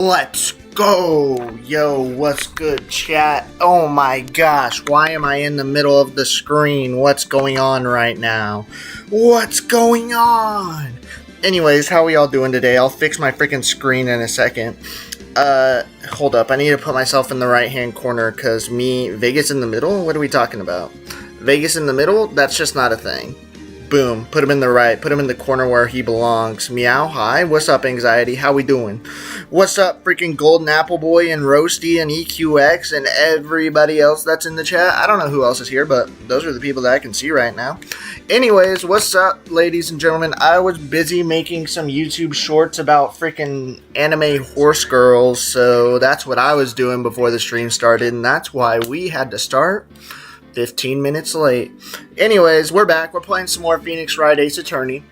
Let's go! Yo, what's good, chat? Oh my gosh, why am I in the middle of the screen? What's going on right now? What's going on? Anyways, how we all doing today? I'll fix my freaking screen in a second. Hold up, I need to put myself in the right-hand corner, because Vegas in the middle? What are we talking about? Vegas in the middle? That's just not a thing. Boom, put him in the right, put him in the corner where he belongs. Meow, hi, what's up, Anxiety? How we doing? What's up, freaking Golden Apple Boy and Roasty and EQX and everybody else that's in the chat? I don't know who else is here, but those are the people that I can see right now. Anyways, what's up, ladies and gentlemen? I was busy making some YouTube shorts about freaking anime horse girls, so that's what I was doing before the stream started, and that's why we had to start 15 minutes late. Anyways, we're back. We're playing some more Phoenix Wright Ace Attorney.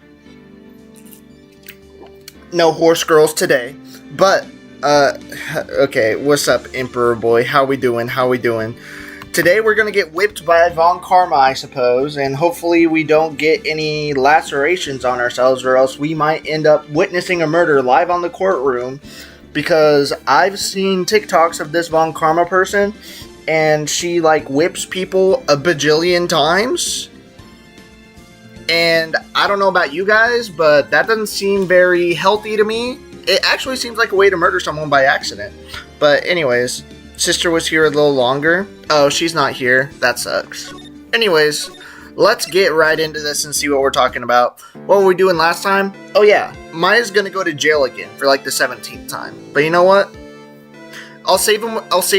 No horse girls today. But, okay, what's up, Emperor Boy? How we doing? How we doing? Today we're gonna get whipped by Von Karma, I suppose, and hopefully we don't get any lacerations on ourselves, or else we might end up witnessing a murder live on the courtroom, because I've seen TikToks of this Von Karma person, and she, like, whips people a bajillion times. And I don't know about you guys, but that doesn't seem very healthy to me. It actually seems like a way to murder someone by accident. But anyways, sister was here a little longer. Oh, she's not here. That sucks. Anyways, let's get right into this and see what we're talking about. What were we doing last time? Oh yeah, Maya's gonna go to jail again for like the 17th time. But you know what? I'll save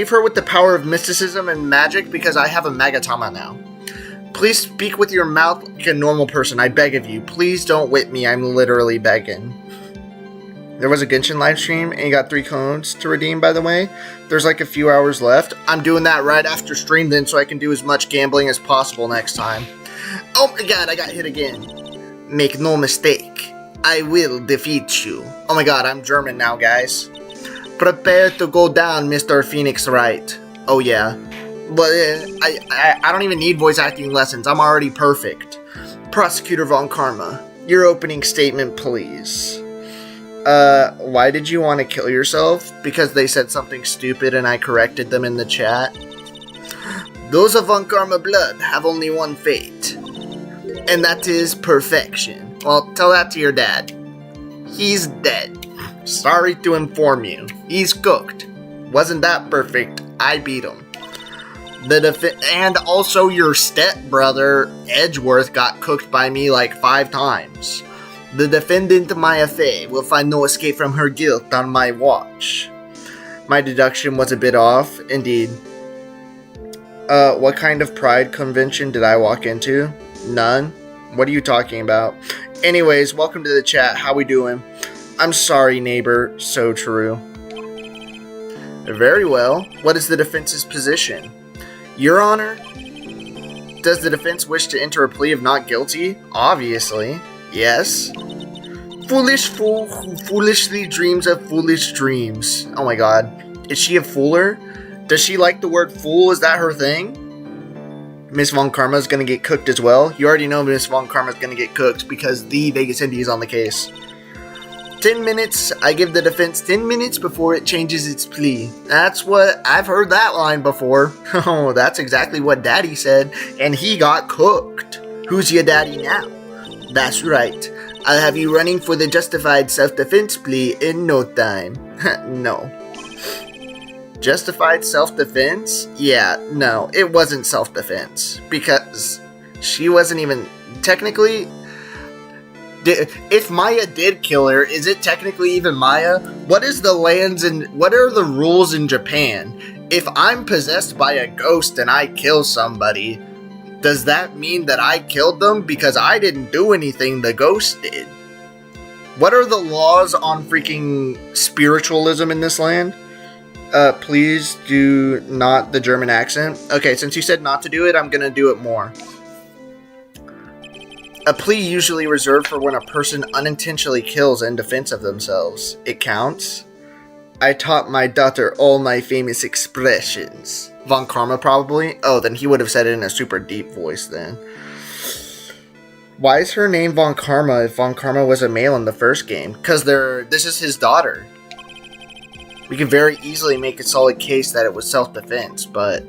her with the power of mysticism and magic, because I have a Magatama now. Please speak with your mouth like a normal person, I beg of you. Please don't whip me, I'm literally begging. There was a Genshin live stream, and you got 3 codes to redeem, by the way. There's like a few hours left. I'm doing that right after stream then, so I can do as much gambling as possible next time. Oh my god, I got hit again. Make no mistake, I will defeat you. Oh my god, I'm German now, guys. Prepare to go down, Mr. Phoenix Wright. Oh yeah. But I don't even need voice acting lessons. I'm already perfect. Prosecutor Von Karma, your opening statement, please. Why did you want to kill yourself? Because they said something stupid and I corrected them in the chat. Those of Von Karma blood have only one fate, and that is perfection. Well, tell that to your dad. He's dead. Sorry to inform you. He's cooked. Wasn't that perfect? I beat him. And also your stepbrother, Edgeworth, got cooked by me like 5 times. The defendant, Maya Fey, will find no escape from her guilt on my watch. My deduction was a bit off, indeed. What kind of pride convention did I walk into? None. What are you talking about? Anyways, welcome to the chat. How we doing? I'm sorry, neighbor. So true. Very well. What is the defense's position? Your Honor? Does the defense wish to enter a plea of not guilty? Obviously. Yes. Foolish fool who foolishly dreams of foolish dreams. Oh my god. Is she a fooler? Does she like the word fool? Is that her thing? Miss Von Karma is gonna get cooked as well. You already know Miss Von Karma is gonna get cooked because the Vegas Indie is on the case. 10 minutes. I give the defense 10 minutes before it changes its plea. That's what I've heard that line before. Oh, that's exactly what Daddy said, and he got cooked. Who's your daddy now? That's right. I'll have you running for the justified self-defense plea in no time. No. Justified self-defense? Yeah, no, it wasn't self-defense. Because she wasn't even... Technically... If Maya did kill her, is it technically even Maya? What is the lands and what are the rules in Japan? If I'm possessed by a ghost and I kill somebody, does that mean that I killed them? Because I didn't do anything, the ghost did. What are the laws on freaking spiritualism in this land? Please do not the German accent. Okay, since you said not to do it, I'm gonna do it more. A plea usually reserved for when a person unintentionally kills in defense of themselves. It counts. I taught my daughter all my famous expressions. Von Karma probably? Oh, then he would have said it in a super deep voice then. Why is her name Von Karma if Von Karma was a male in the first game? Because this is his daughter. We could very easily make a solid case that it was self-defense, but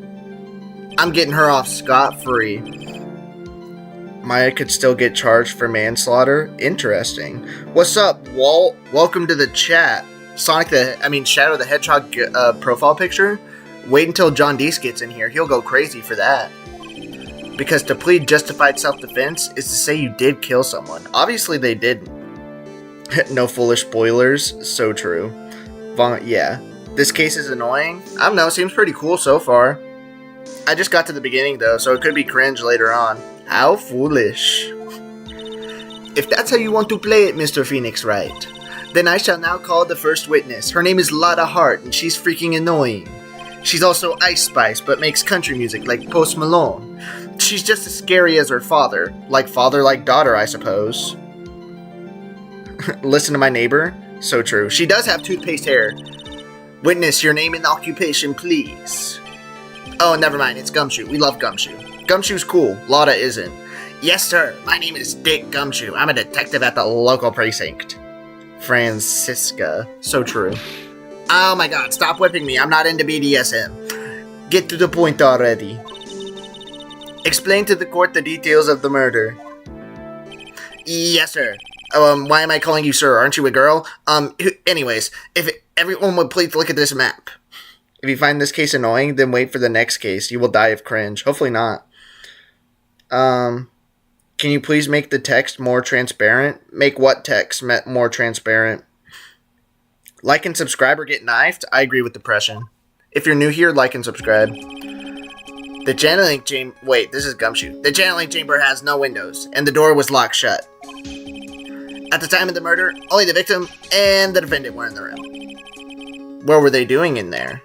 I'm getting her off scot-free. Maya could still get charged for manslaughter. Interesting. What's up, Walt? Welcome to the chat. Shadow the Hedgehog profile picture? Wait until John Deese gets in here. He'll go crazy for that. Because to plead justified self-defense is to say you did kill someone. Obviously they didn't. No foolish spoilers. So true. Yeah. This case is annoying. I don't know. Seems pretty cool so far. I just got to the beginning though, so it could be cringe later on. How foolish. If that's how you want to play it, Mr. Phoenix Wright, then I shall now call the first witness. Her name is Lotta Hart, and she's freaking annoying. She's also Ice Spice, but makes country music like Post Malone. She's just as scary as her father. Like daughter, I suppose. Listen to my neighbor. So true. She does have toothpaste hair. Witness, your name and occupation, please. Oh, never mind. It's Gumshoe. We love Gumshoe. Gumshoe's cool. Lotta isn't. Yes, sir. My name is Dick Gumshoe. I'm a detective at the local precinct. Francisca. So true. Oh my god, stop whipping me. I'm not into BDSM. Get to the point already. Explain to the court the details of the murder. Yes, sir. Why am I calling you sir? Aren't you a girl? Anyways, if everyone would please look at this map. If you find this case annoying, then wait for the next case. You will die of cringe. Hopefully not. Can you please make the text more transparent? Make what text more transparent? Like and subscribe or get knifed? I agree with depression. If you're new here, like and subscribe. The channeling chamber... Wait, this is Gumshoe. The channeling chamber has no windows, and the door was locked shut. At the time of the murder, only the victim and the defendant were in the room. What were they doing in there?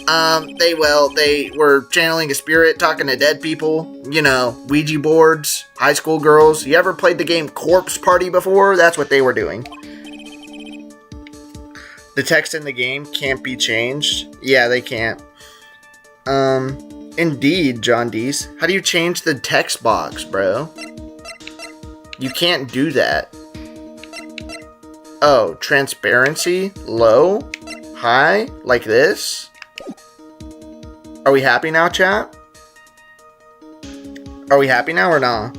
They were channeling a spirit, talking to dead people, you know, Ouija boards, high school girls. You ever played the game Corpse Party before? That's what they were doing. The text in the game can't be changed. Yeah, they can't. Indeed, John Deese. How do you change the text box, bro? You can't do that. Oh, transparency? Low? High? Like this? Are we happy now, chat? Are we happy now or not?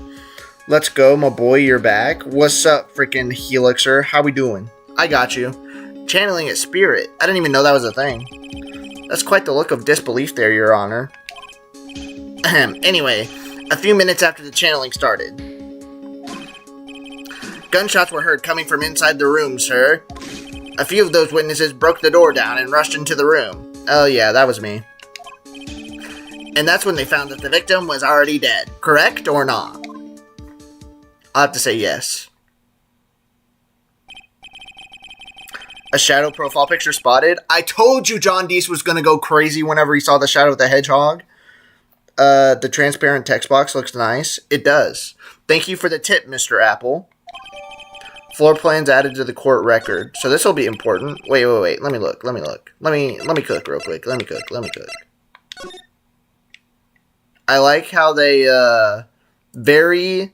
Let's go, my boy, you're back. What's up, freaking Helixer? How we doing? I got you. Channeling a spirit. I didn't even know that was a thing. That's quite the look of disbelief there, Your Honor. Anyway, a few minutes after the channeling started. Gunshots were heard coming from inside the room, sir. A few of those witnesses broke the door down and rushed into the room. Oh yeah, that was me. And that's when they found that the victim was already dead. Correct or not? I'll have to say yes. A shadow profile picture spotted. I told you John Deese was going to go crazy whenever he saw the Shadow the Hedgehog. The transparent text box looks nice. It does. Thank you for the tip, Mr. Apple. Floor plans added to the court record. So this will be important. Wait. Let me look. Let me cook real quick. Let me cook. I like how they very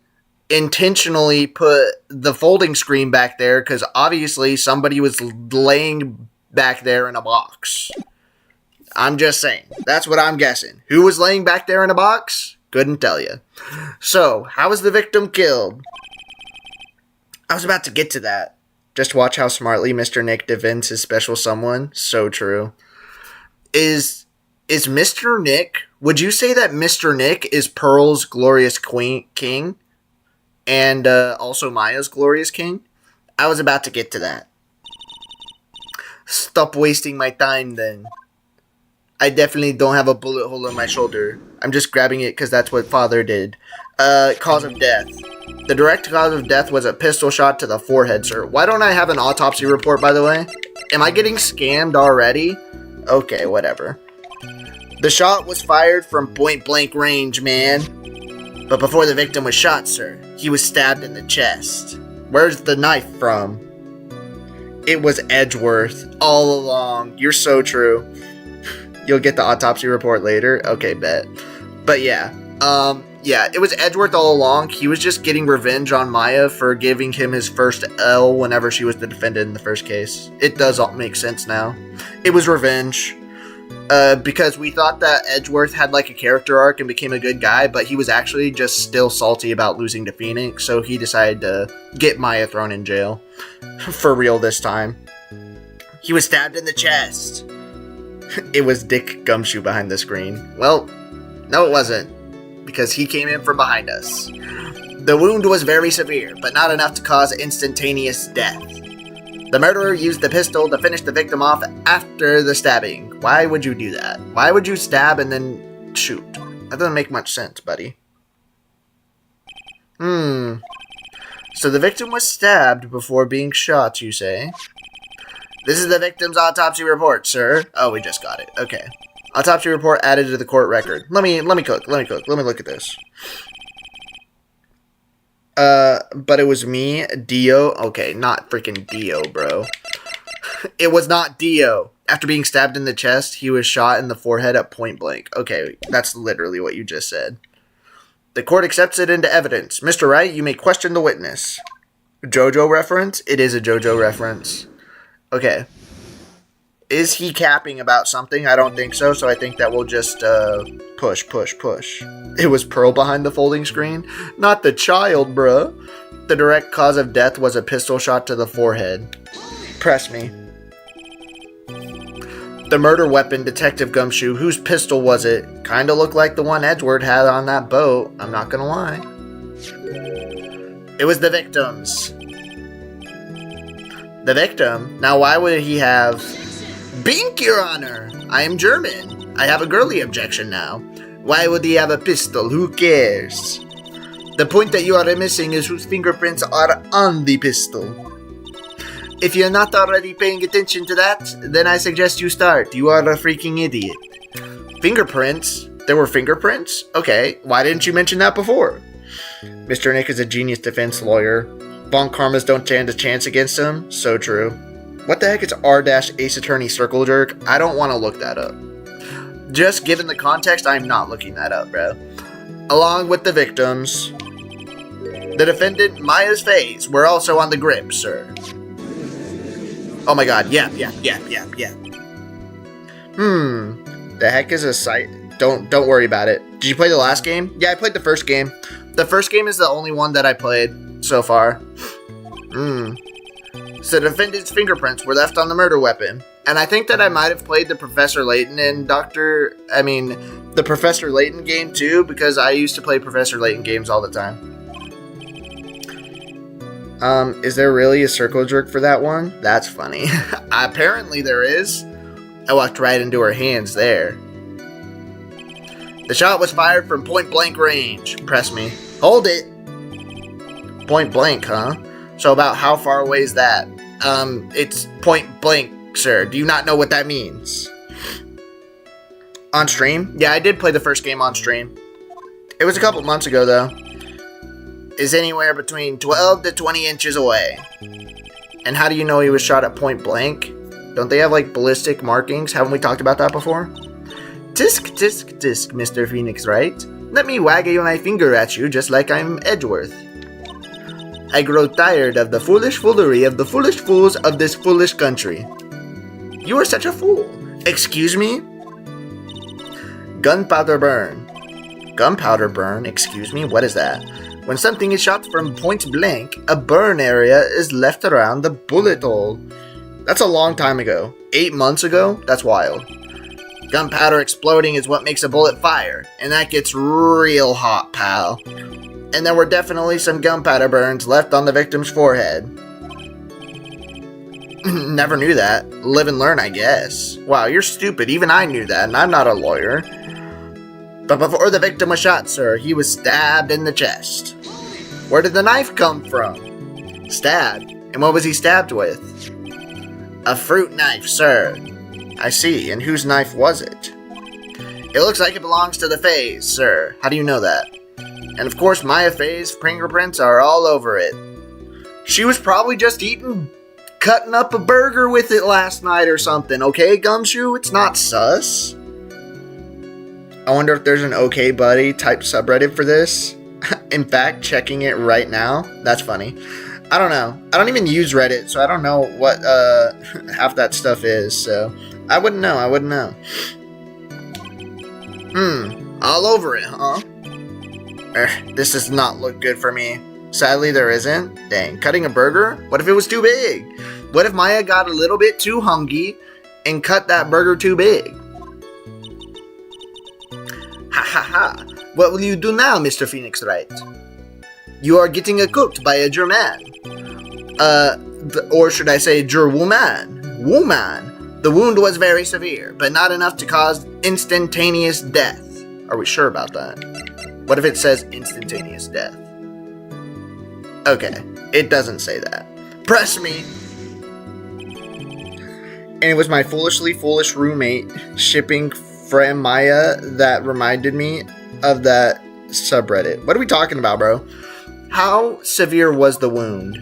intentionally put the folding screen back there because obviously somebody was laying back there in a box. I'm just saying. That's what I'm guessing. Who was laying back there in a box? Couldn't tell you. So, how was the victim killed? I was about to get to that. Just watch how smartly Mr. Nick defends his special someone. So true. Is Mr. Nick... Would you say that Mr. Nick is Pearl's glorious king? And also Maya's glorious king? I was about to get to that. Stop wasting my time then. I definitely don't have a bullet hole in my shoulder. I'm just grabbing it because that's what father did. Cause of death. The direct cause of death was a pistol shot to the forehead, sir. Why don't I have an autopsy report, by the way? Am I getting scammed already? Okay, whatever. The shot was fired from point-blank range, man. But before the victim was shot, sir, he was stabbed in the chest. Where's the knife from? It was Edgeworth all along. You're so true. You'll get the autopsy report later. Okay, bet. But yeah, Yeah, it was Edgeworth all along. He was just getting revenge on Maya for giving him his first L whenever she was the defendant in the first case. It does all make sense now. It was revenge. Because we thought that Edgeworth had like a character arc and became a good guy, but he was actually just still salty about losing to Phoenix, so he decided to get Maya thrown in jail. For real this time. He was stabbed in the chest. It was Dick Gumshoe behind the screen. Well, no it wasn't, because he came in from behind us. The wound was very severe, but not enough to cause instantaneous death. The murderer used the pistol to finish the victim off after the stabbing. Why would you do that? Why would you stab and then shoot? That doesn't make much sense, buddy. So the victim was stabbed before being shot, you say? This is the victim's autopsy report, sir. Oh, we just got it. Okay. Autopsy report added to the court record. Let me cook. Let me look at this. But it was me, Dio. Okay, not freaking Dio, bro. It was not Dio. After being stabbed in the chest, he was shot in the forehead at point blank. Okay, that's literally what you just said. The court accepts it into evidence. Mr. Wright, you may question the witness. JoJo reference? It is a JoJo reference. Okay. Is he capping about something? I don't think so, so I think that we'll just, push. It was Pearl behind the folding screen? Not the child, bruh. The direct cause of death was a pistol shot to the forehead. Press me. The murder weapon, Detective Gumshoe, whose pistol was it? Kinda looked like the one Edgeworth had on that boat, I'm not gonna lie. It was the victim's. The victim? Now why would he have... Bink, Your Honor! I am German. I have a girly objection now. Why would he have a pistol? Who cares? The point that you are missing is whose fingerprints are on the pistol. If you're not already paying attention to that, then I suggest you start. You are a freaking idiot. Fingerprints? There were fingerprints? Okay, why didn't you mention that before? Mr. Nick is a genius defense lawyer. Von Karmas don't stand a chance against him? So true. What the heck is R-Ace Attorney Circle Jerk? I don't want to look that up. Just given the context, I'm not looking that up, bro. Along with the victims, the defendant, Maya's face, were also on the grip, sir. Oh my god, yeah. The heck is a site? Don't worry about it. Did you play the last game? Yeah, I played the first game. The first game is the only one that I played so far. So the defendant's fingerprints were left on the murder weapon. And I think that I might have played the Professor Layton and the Professor Layton game too, because I used to play Professor Layton games all the time. Is there really a circle jerk for that one? That's funny. Apparently there is. I walked right into her hands there. The shot was fired from point blank range. Press me. Hold it. Point blank, huh? So about how far away is that? It's point blank, sir. Do you not know what that means? On stream? Yeah, I did play the first game on stream. It was a couple months ago, though. Is anywhere between 12 to 20 inches away. And how do you know he was shot at point blank? Don't they have, like, ballistic markings? Haven't we talked about that before? Tisk, tisk, tisk, Mr. Phoenix Wright. Let me wag my finger at you just like I'm Edgeworth. I grow tired of the foolish foolery of the foolish fools of this foolish country. You are such a fool. Excuse me? Gunpowder burn. Gunpowder burn? Excuse me? What is that? When something is shot from point blank, a burn area is left around the bullet hole. That's a long time ago. 8 months ago? That's wild. Gunpowder exploding is what makes a bullet fire, and that gets real hot, pal. And there were definitely some gunpowder burns left on the victim's forehead. Never knew that. Live and learn, I guess. Wow, you're stupid. Even I knew that, and I'm not a lawyer. But before the victim was shot, sir, he was stabbed in the chest. Where did the knife come from? Stabbed. And what was he stabbed with? A fruit knife, sir. I see. And whose knife was it? It looks like it belongs to the Fays, sir. How do you know that? And of course, Maya Faye's fingerprints are all over it. She was probably just cutting up a burger with it last night or something, okay, Gumshoe? It's not sus. I wonder if there's an okay buddy type subreddit for this. In fact, checking it right now. That's funny. I don't know. I don't even use Reddit, so I don't know what half that stuff is. So I wouldn't know. All over it, huh? This does not look good for me. Sadly, there isn't. Dang, cutting a burger? What if it was too big? What if Maya got a little bit too hungry and cut that burger too big? Ha ha ha. What will you do now, Mr. Phoenix Wright? You are getting cooked by a German. Or should I say Gerwoman? Woman. The wound was very severe, but not enough to cause instantaneous death. Are we sure about that? What if it says instantaneous death? Okay, it doesn't say that. Press me! And it was my foolishly foolish roommate shipping friend Maya that reminded me of that subreddit. What are we talking about, bro? How severe was the wound?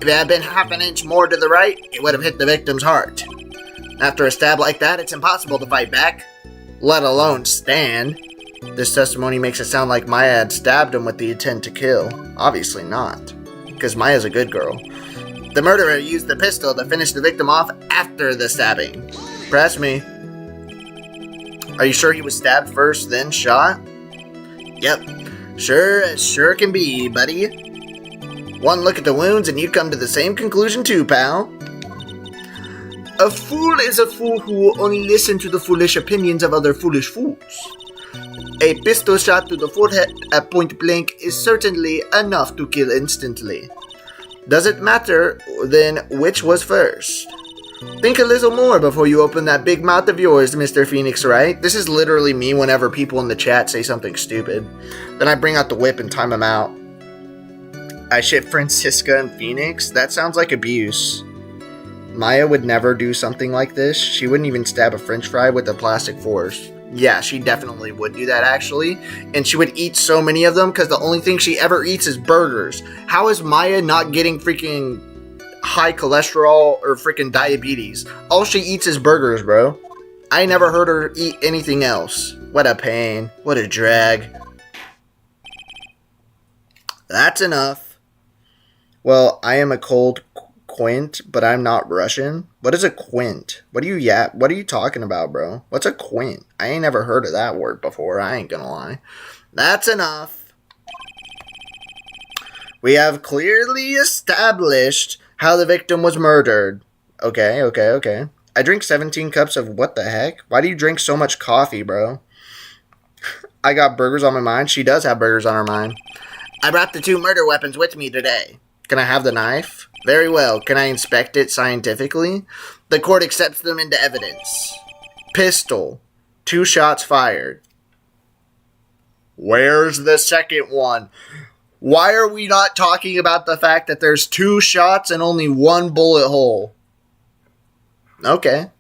If it had been half an inch more to the right, it would have hit the victim's heart. After a stab like that, it's impossible to fight back, let alone stand. This testimony makes it sound like Maya had stabbed him with the intent to kill. Obviously not, because Maya's a good girl. The murderer used the pistol to finish the victim off after the stabbing. Press me. Are you sure he was stabbed first, then shot? Yep. Sure can be, buddy. One look at the wounds and you come to the same conclusion too, pal. A fool is a fool who will only listen to the foolish opinions of other foolish fools. A pistol shot to the forehead at point blank is certainly enough to kill instantly. Does it matter, then, which was first? Think a little more before you open that big mouth of yours, Mr. Phoenix Wright. This is literally me whenever people in the chat say something stupid. Then I bring out the whip and time them out. I ship Francisca and Phoenix? That sounds like abuse. Maya would never do something like this. She wouldn't even stab a french fry with a plastic fork. Yeah, she definitely would do that, actually. And she would eat so many of them because the only thing she ever eats is burgers. How is Maya not getting freaking high cholesterol or freaking diabetes? All she eats is burgers, bro. I never heard her eat anything else. What a pain. What a drag. That's enough. Well, I am a cold quint, but I'm not Russian. What is a quint? What are you talking about, bro? What's a quint? I ain't never heard of that word before. I ain't gonna lie. That's enough. We have clearly established how the victim was murdered. Okay. I drink 17 cups of what the heck? Why do you drink so much coffee, bro? I got burgers on my mind. She does have burgers on her mind. I brought the 2 murder weapons with me today. Can I have the knife? Very well. Can I inspect it scientifically? The court accepts them into evidence. Pistol. 2 shots fired. Where's the second one? Why are we not talking about the fact that there's 2 shots and only 1 bullet hole? Okay.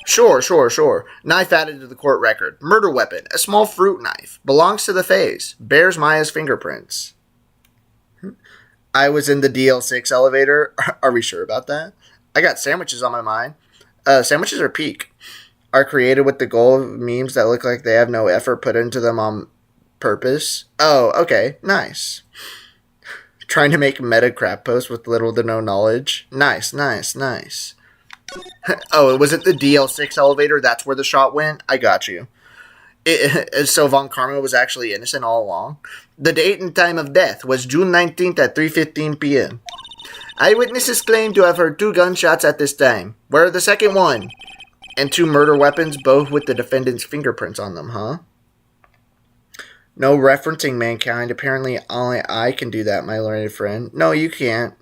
Sure. Knife added to the court record. Murder weapon. A small fruit knife. Belongs to the face. Bears Maya's fingerprints. I was in the DL6 elevator. Are we sure about that? I got sandwiches on my mind. Sandwiches are peak. Are created with the goal of memes that look like they have no effort put into them on purpose. Oh, okay. Nice. Trying to make meta crap posts with little to no knowledge. Nice. Oh, was it the DL6 elevator? That's where the shot went? I got you. So Von Karma was actually innocent all along. The date and time of death was June 19th at 3:15 p.m. Eyewitnesses claim to have heard 2 gunshots at this time. Where are the second one? And 2 murder weapons, both with the defendant's fingerprints on them, huh? No referencing mankind. Apparently only I can do that, my learned friend. No, you can't.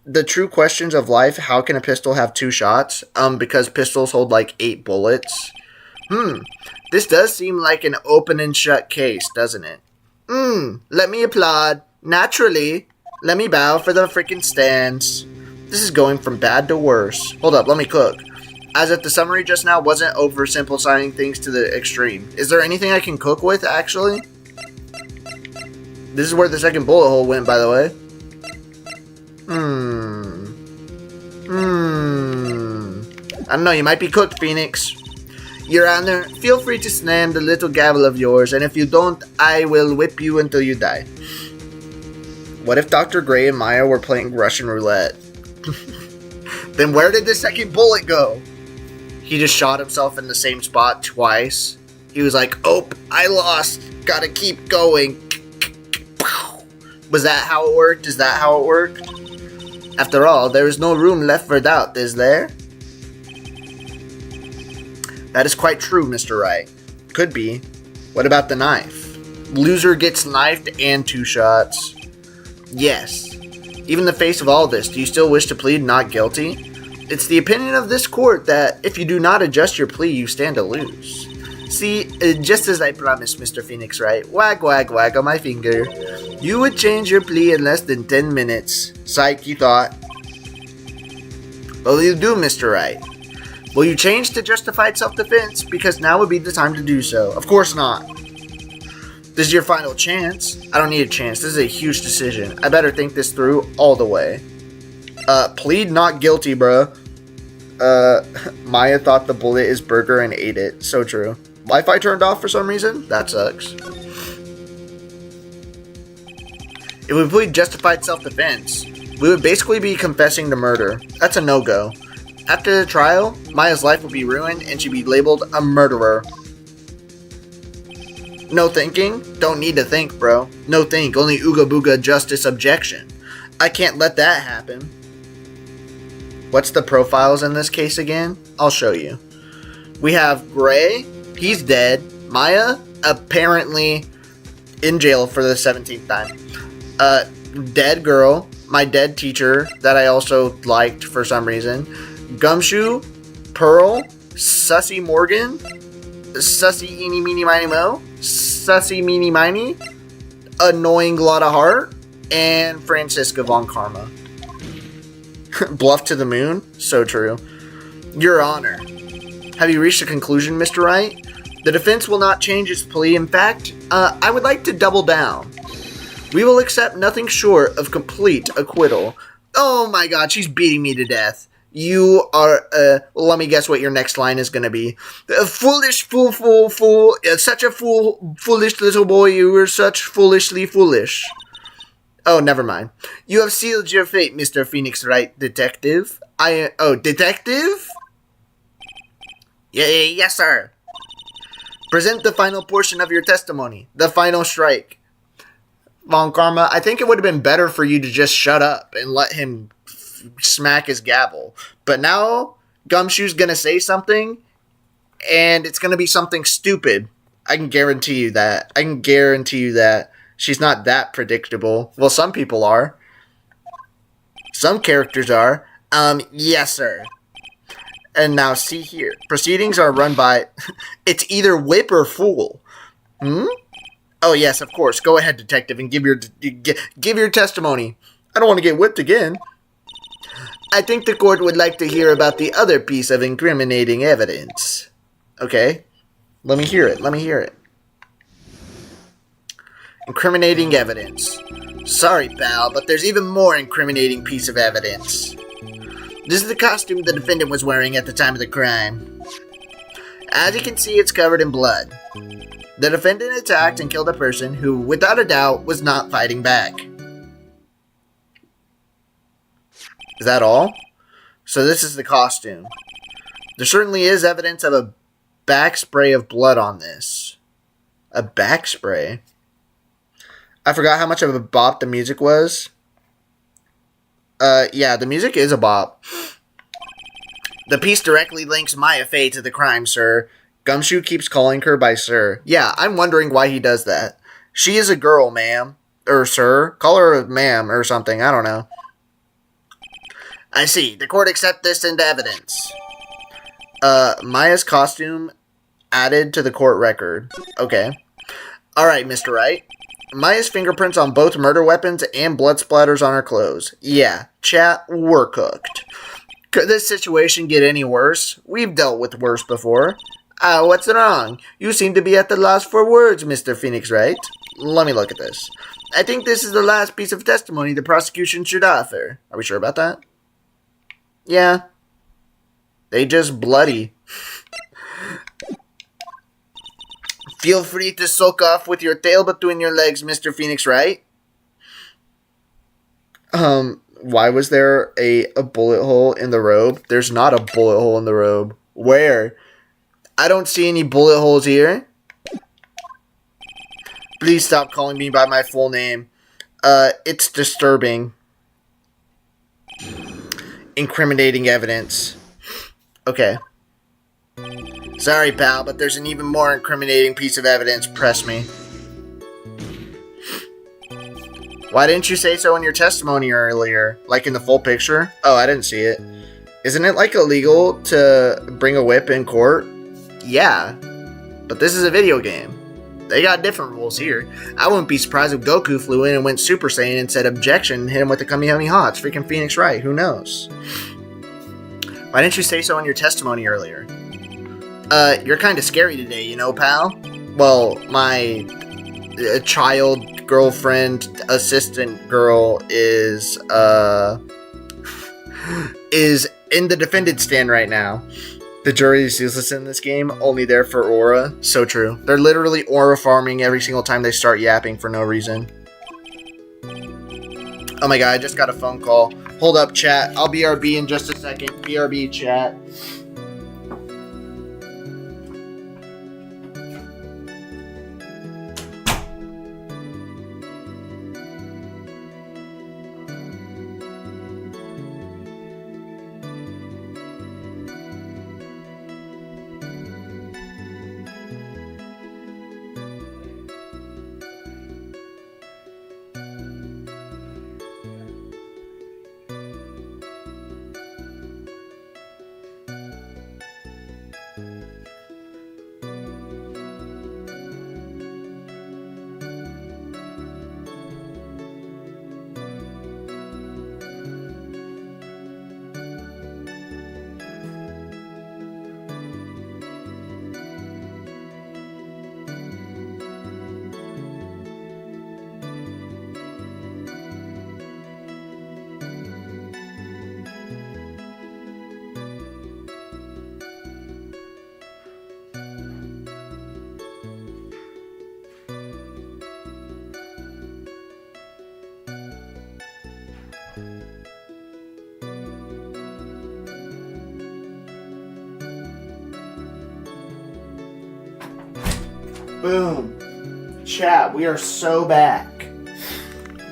The true questions of life. How can a pistol have 2 shots? Because pistols hold like 8 bullets. This does seem like an open and shut case, doesn't it? Let me applaud. Naturally. Let me bow for the freaking stands. This is going from bad to worse. Hold up, let me cook. As if the summary just now wasn't oversimplifying things to the extreme. Is there anything I can cook with, actually? This is where the second bullet hole went, by the way. I don't know, you might be cooked, Phoenix. Your Honor, feel free to slam the little gavel of yours, and if you don't, I will whip you until you die. What if Dr. Gray and Maya were playing Russian roulette? Then where did the second bullet go? He just shot himself in the same spot twice. He was like, oh, I lost. Gotta keep going. Was that how it worked? Is that how it worked? After all, there is no room left for doubt, is there? That is quite true, Mr. Wright. Could be. What about the knife? Loser gets knifed and 2 shots. Yes. Even in the face of all this, do you still wish to plead not guilty? It's the opinion of this court that if you do not adjust your plea, you stand to lose. See, just as I promised, Mr. Phoenix Wright, wag wag wag on my finger, you would change your plea in less than 10 minutes. Psych, you thought. What will you do, Mr. Wright? Will you change to justified self-defense? Because now would be the time to do so. Of course not. This is your final chance. I don't need a chance. This is a huge decision. I better think this through all the way. Plead not guilty, bruh. Maya thought the bullet is burger and ate it. So true. Wi-Fi turned off for some reason? That sucks. If we plead justified self-defense, we would basically be confessing the murder. That's a no-go. After the trial, Maya's life would be ruined and she'd be labeled a murderer. No thinking? Don't need to think, bro. No think, only ooga booga justice objection. I can't let that happen. What's the profiles in this case again? I'll show you. We have Gray, he's dead. Maya, apparently in jail for the 17th time. Dead girl, my dead teacher that I also liked for some reason. Gumshoe, Pearl, Sussy Morgan, Sussy Eeny Meeny Miny Mo, Sussy Meeny Miny, Annoying Lotta Heart, and Francisca Von Karma. Bluff to the moon? So true. Your Honor, have you reached a conclusion, Mr. Wright? The defense will not change its plea. In fact, I would like to double down. We will accept nothing short of complete acquittal. Oh my god, she's beating me to death. You are, let me guess what your next line is going to be. Foolish, fool, such a foolish little boy, you were such foolishly foolish. Oh, never mind. You have sealed your fate, Mr. Phoenix Wright, detective. Detective? Yes, sir. Present the final portion of your testimony. The final strike. Von Karma, I think it would have been better for you to just shut up and let him smack his gavel. But now, Gumshoe's gonna say something, and it's gonna be something stupid. I can guarantee you that. She's not that predictable. Well, some people are. Some characters are. Yes, sir. And now, see here. Proceedings are run by... It's either whip or fool. Oh, yes, of course. Go ahead, detective, and give your testimony. I don't want to get whipped again. I think the court would like to hear about the other piece of incriminating evidence. Okay. Let me hear it. Incriminating evidence. Sorry, pal, but there's even more incriminating piece of evidence. This is the costume the defendant was wearing at the time of the crime. As you can see, it's covered in blood. The defendant attacked and killed a person who, without a doubt, was not fighting back. Is that all? So this is the costume. There certainly is evidence of a back spray of blood on this. A back spray? I forgot how much of a bop the music was. Yeah, the music is a bop. The piece directly links Maya Fey to the crime, sir. Gumshoe keeps calling her by sir. Yeah, I'm wondering why he does that. She is a girl, ma'am. Or sir. Call her ma'am or something. I don't know. I see. The court accepts this into evidence. Maya's costume added to the court record. Okay. Alright, Mr. Wright. Maya's fingerprints on both murder weapons and blood splatters on her clothes. Yeah, chat, we're cooked. Could this situation get any worse? We've dealt with worse before. What's wrong? You seem to be at the loss for words, Mr. Phoenix Wright. Let me look at this. I think this is the last piece of testimony the prosecution should offer. Are we sure about that? Yeah. They just bloody. Feel free to soak off with your tail between your legs, Mr. Phoenix Wright. Why was there a bullet hole in the robe? There's not a bullet hole in the robe. Where? I don't see any bullet holes here. Please stop calling me by my full name. It's disturbing. Incriminating evidence. Okay. Sorry, pal, but there's an even more incriminating piece of evidence. Press me. Why didn't you say so in your testimony earlier? Like in the full picture? Oh, I didn't see it. Isn't it like illegal to bring a whip in court? Yeah. But this is a video game. They got different rules here. I wouldn't be surprised if Goku flew in and went Super Saiyan and said objection and hit him with the Kamehameha. It's freaking Phoenix Wright. Who knows? Why didn't you say so in your testimony earlier? You're kind of scary today, you know, pal? Well, my child, girlfriend, assistant girl is in the defendant's stand right now. The jury is useless in this game, only there for aura. So true. They're literally aura farming every single time they start yapping for no reason. Oh my god, I just got a phone call. Hold up, chat. I'll BRB in just a second. BRB, chat. Boom. Chat, we are so back.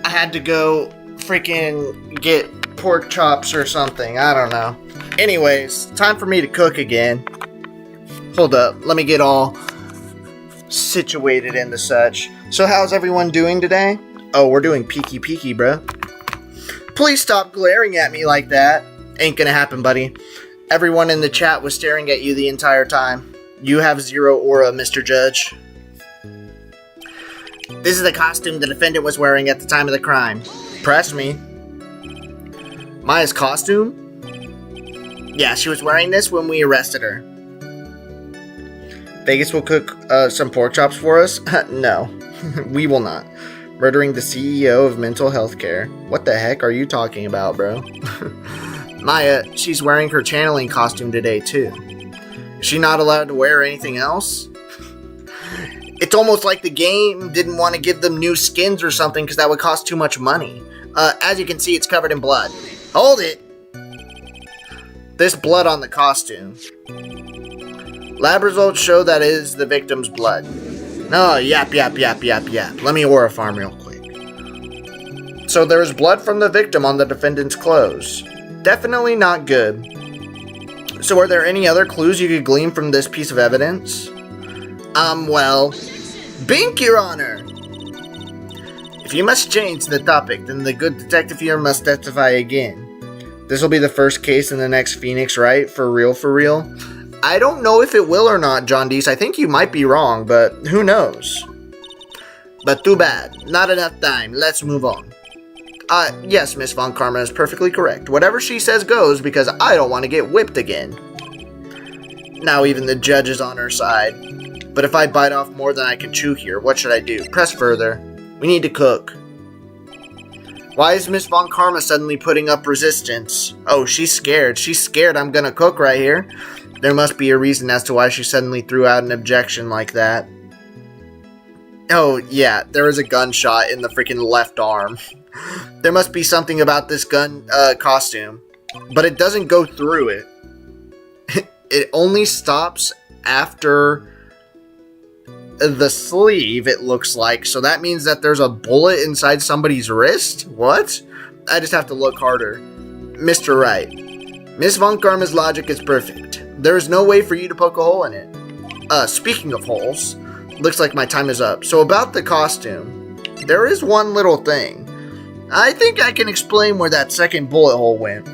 I had to go freaking get pork chops or something. I don't know. Anyways, time for me to cook again. Hold up. Let me get all situated into such. So how's everyone doing today? Oh, we're doing peeky peeky, bro. Please stop glaring at me like that. Ain't gonna happen, buddy. Everyone in the chat was staring at you the entire time. You have zero aura, Mr. Judge. This is the costume the defendant was wearing at the time of the crime. Press me. Maya's costume? Yeah, she was wearing this when we arrested her. Vegas will cook some pork chops for us? No, we will not. Murdering the CEO of mental health care. What the heck are you talking about, bro? Maya, she's wearing her channeling costume today, too. Is she not allowed to wear anything else? It's almost like the game didn't want to give them new skins or something because that would cost too much money. As you can see, it's covered in blood. Hold it! There's blood on the costume. Lab results show that it is the victim's blood. No, yap. Let me aura farm real quick. So there is blood from the victim on the defendant's clothes. Definitely not good. So are there any other clues you could glean from this piece of evidence? Well, Bink, Your Honor! If you must change the topic, then the good detective here must testify again. This will be the first case in the next Phoenix, right? For real? I don't know if it will or not, John Deese. I think you might be wrong, but who knows? But too bad. Not enough time. Let's move on. Yes, Miss Von Karma is perfectly correct. Whatever she says goes, because I don't want to get whipped again. Now even the judge is on her side. But if I bite off more than I can chew here, what should I do? Press further. We need to cook. Why is Miss Von Karma suddenly putting up resistance? Oh, she's scared. She's scared I'm gonna cook right here. There must be a reason as to why she suddenly threw out an objection like that. Oh, yeah, there was a gunshot in the freaking left arm. There must be something about this gun costume. But it doesn't go through it. It only stops after the sleeve, it looks like. So that means that there's a bullet inside somebody's wrist? What? I just have to look harder. Mr. Wright, Miss Von Karma's logic is perfect. There is no way for you to poke a hole in it. Speaking of holes, looks like my time is up. So about the costume, there is one little thing. I think I can explain where that second bullet hole went.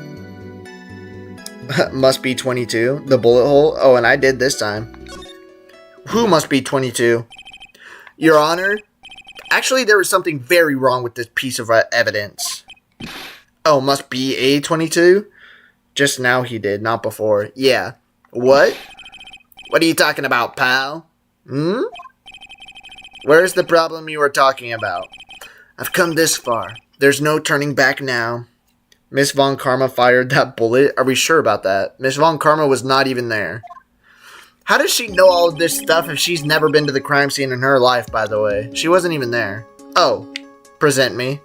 Must be 22, the bullet hole. Oh, and I did this time. Who must be 22? Your Honor, actually there was something very wrong with this piece of evidence. Oh, must be a 22? Just now he did, not before. Yeah. What? What are you talking about, pal? Where's the problem you were talking about? I've come this far. There's no turning back now. Miss Von Karma fired that bullet? Are we sure about that? Miss Von Karma was not even there. How does she know all of this stuff if she's never been to the crime scene in her life, by the way? She wasn't even there. Oh, present me.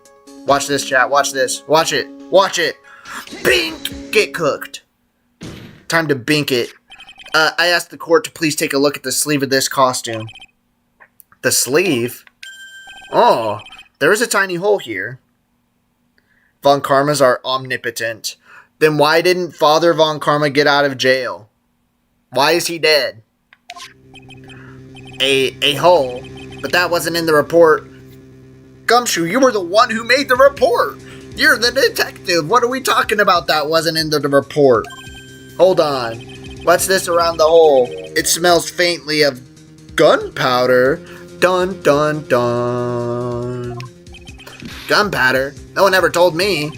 Watch this, chat. Watch this. Watch it. Watch it. Bink! Get cooked. Time to bink it. I asked the court to please take a look at the sleeve of this costume. The sleeve? Oh, there is a tiny hole here. Von Karmas are omnipotent. Then why didn't Father Von Karma get out of jail? Why is he dead? A hole? But that wasn't in the report. Gumshoe, you were the one who made the report. You're the detective. What are we talking about that wasn't in the report? Hold on. What's this around the hole? It smells faintly of gunpowder. Dun dun dun. Gunpowder? No one ever told me.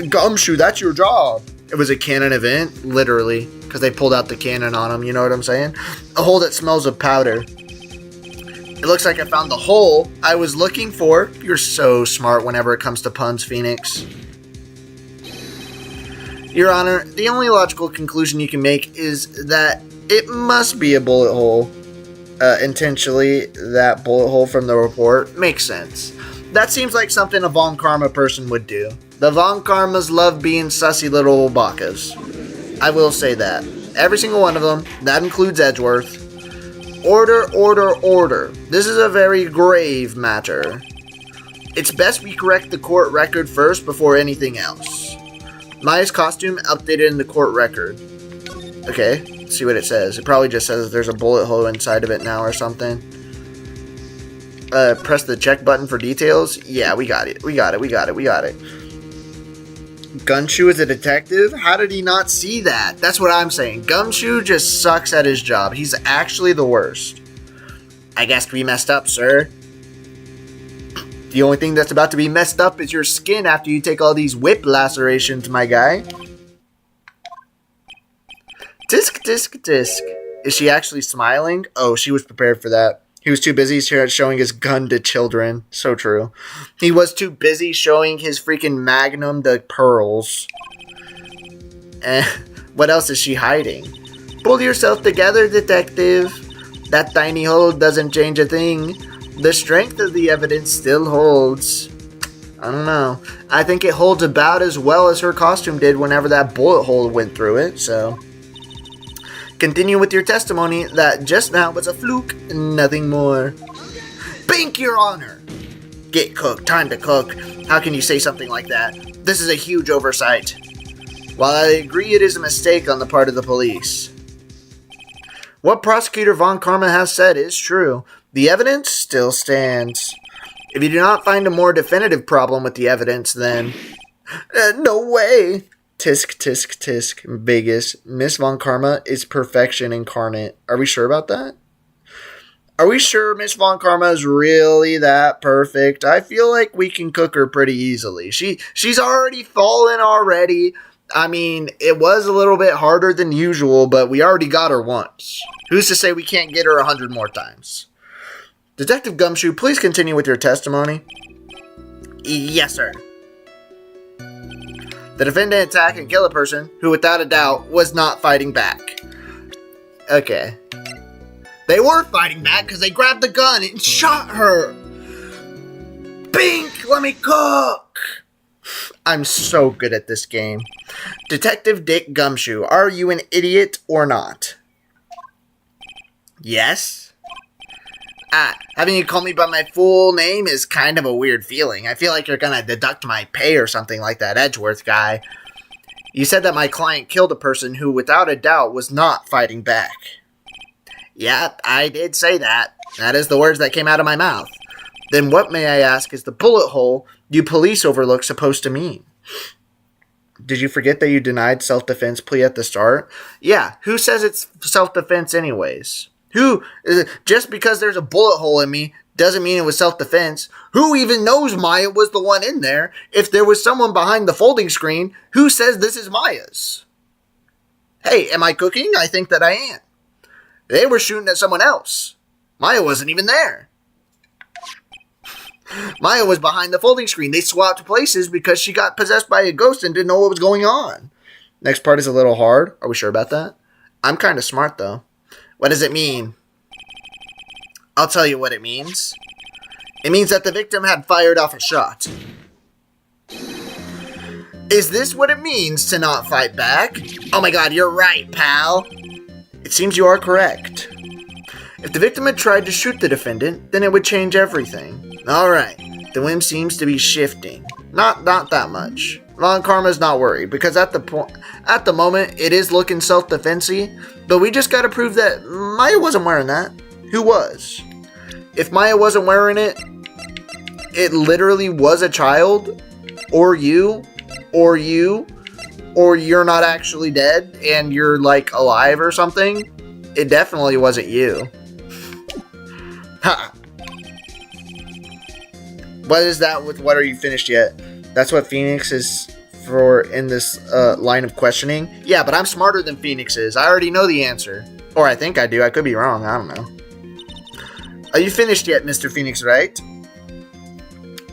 Gumshoe, that's your job. It was a cannon event, literally, because they pulled out the cannon on him, you know what I'm saying? A hole that smells of powder. It looks like I found the hole I was looking for. You're so smart whenever it comes to puns, Phoenix. Your Honor, the only logical conclusion you can make is that it must be a bullet hole. Intentionally, that bullet hole from the report makes sense. That seems like something a Von Karma person would do. The Von Karmas love being sussy little bakas. I will say that. Every single one of them. That includes Edgeworth. Order, order, order. This is a very grave matter. It's best we correct the court record first before anything else. Maya's costume updated in the court record. Okay, let's see what it says. It probably just says there's a bullet hole inside of it now or something. Press the check button for details. Yeah, we got it. We got it. Gumshoe is a detective? How did he not see that? That's what I'm saying. Gumshoe just sucks at his job. He's actually the worst. I guess we messed up, sir. The only thing that's about to be messed up is your skin after you take all these whip lacerations, my guy. Tisk, tisk, tisk. Is she actually smiling? Oh, she was prepared for that. He was too busy showing his gun to children. So true. He was too busy showing his freaking magnum to pearls. What else is she hiding? Pull yourself together, detective. That tiny hole doesn't change a thing. The strength of the evidence still holds. I don't know. I think it holds about as well as her costume did whenever that bullet hole went through it, so... Continue with your testimony that just now was a fluke, nothing more. Bink, Your Honor! Get cooked, time to cook. How can you say something like that? This is a huge oversight. While I agree it is a mistake on the part of the police. What Prosecutor Von Karma has said is true. The evidence still stands. If you do not find a more definitive problem with the evidence, then... no way! Tisk, tisk, tisk. Vegas. Miss Von Karma is perfection incarnate. Are we sure about that? Are we sure Miss Von Karma is really that perfect? I feel like we can cook her pretty easily. She's already fallen already. I mean, it was a little bit harder than usual, but we already got her once. Who's to say we can't get her 100 more times? Detective Gumshoe, please continue with your testimony. Yes, sir. The defendant attacked and killed a person who, without a doubt, was not fighting back. Okay. They were fighting back because they grabbed the gun and shot her. Bink, let me cook. I'm so good at this game. Detective Dick Gumshoe, are you an idiot or not? Yes? Having you call me by my full name is kind of a weird feeling. I feel like you're gonna deduct my pay or something like that Edgeworth guy. You said that my client killed a person who, without a doubt, was not fighting back. Yeah, I did say that. That is the words that came out of my mouth. Then what, may I ask, is the bullet hole you police overlook supposed to mean? Did you forget that you denied self-defense plea at the start? Yeah, who says it's self-defense anyways? Just because there's a bullet hole in me doesn't mean it was self-defense. Who even knows Maya was the one in there? If there was someone behind the folding screen, who says this is Maya's? Hey, am I cooking? I think that I am. They were shooting at someone else. Maya wasn't even there. Maya was behind the folding screen. They swapped places because she got possessed by a ghost and didn't know what was going on. Next part is a little hard. Are we sure about that? I'm kind of smart, though. What does it mean? I'll tell you what it means. It means that the victim had fired off a shot. Is this what it means to not fight back? Oh my god, you're right, pal. It seems you are correct. If the victim had tried to shoot the defendant, then it would change everything. Alright, the wind seems to be shifting. Not that much. Von Karma's not worried, because at the moment, it is looking self-defense-y, but we just gotta prove that Maya wasn't wearing that. Who was? If Maya wasn't wearing it, it literally was a child, or you, or you're not actually dead, and you're, like, alive or something. It definitely wasn't you. Ha! What is that with what are you finished yet? That's what Phoenix is for in this line of questioning? Yeah, but I'm smarter than Phoenix is. I already know the answer. Or I think I do. I could be wrong. I don't know. Are you finished yet, Mr. Phoenix Wright?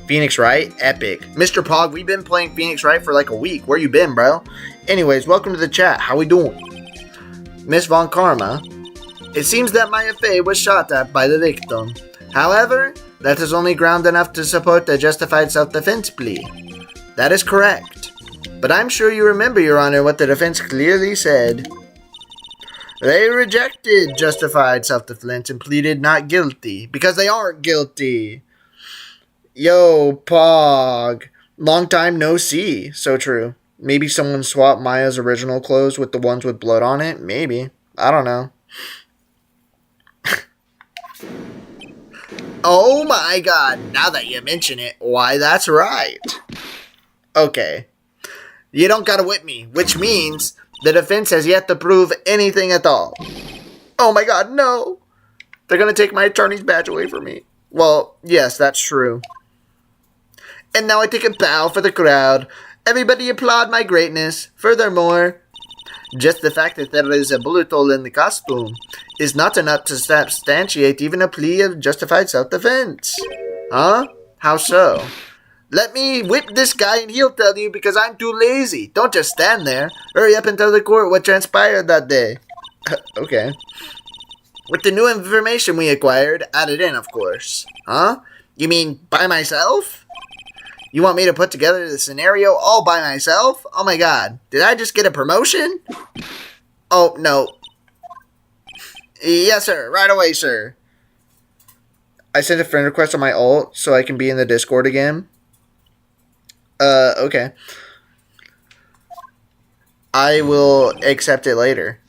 Phoenix Wright? Epic. Mr. Pog, we've been playing Phoenix Wright for like a week. Where you been, bro? Anyways, welcome to the chat. How we doing? Miss Von Karma. It seems that Maya Fey was shot at by the victim. However, that is only ground enough to support the justified self-defense plea. That is correct. But I'm sure you remember, Your Honor, what the defense clearly said. They rejected justified self-defense and pleaded not guilty. Because they aren't guilty. Yo, Pog. Long time no see. So true. Maybe someone swapped Maya's original clothes with the ones with blood on it? Maybe. I don't know. Oh my god, now that you mention it, why that's right. Okay. You don't gotta whip me, which means the defense has yet to prove anything at all. Oh my god, no. They're gonna take my attorney's badge away from me. Well, yes, that's true. And now I take a bow for the crowd. Everybody applaud my greatness. Furthermore, just the fact that there is a bullet hole in the costume is not enough to substantiate even a plea of justified self-defense. Huh? How so? Let me whip this guy and he'll tell you because I'm too lazy. Don't just stand there. Hurry up and tell the court what transpired that day. Okay. With the new information we acquired, added in, of course. Huh? You mean by myself? You want me to put together the scenario all by myself? Oh my god. Did I just get a promotion? Oh, no. Yes, sir. Right away, sir. I sent a friend request on my alt so I can be in the Discord again. Okay. I will accept it later.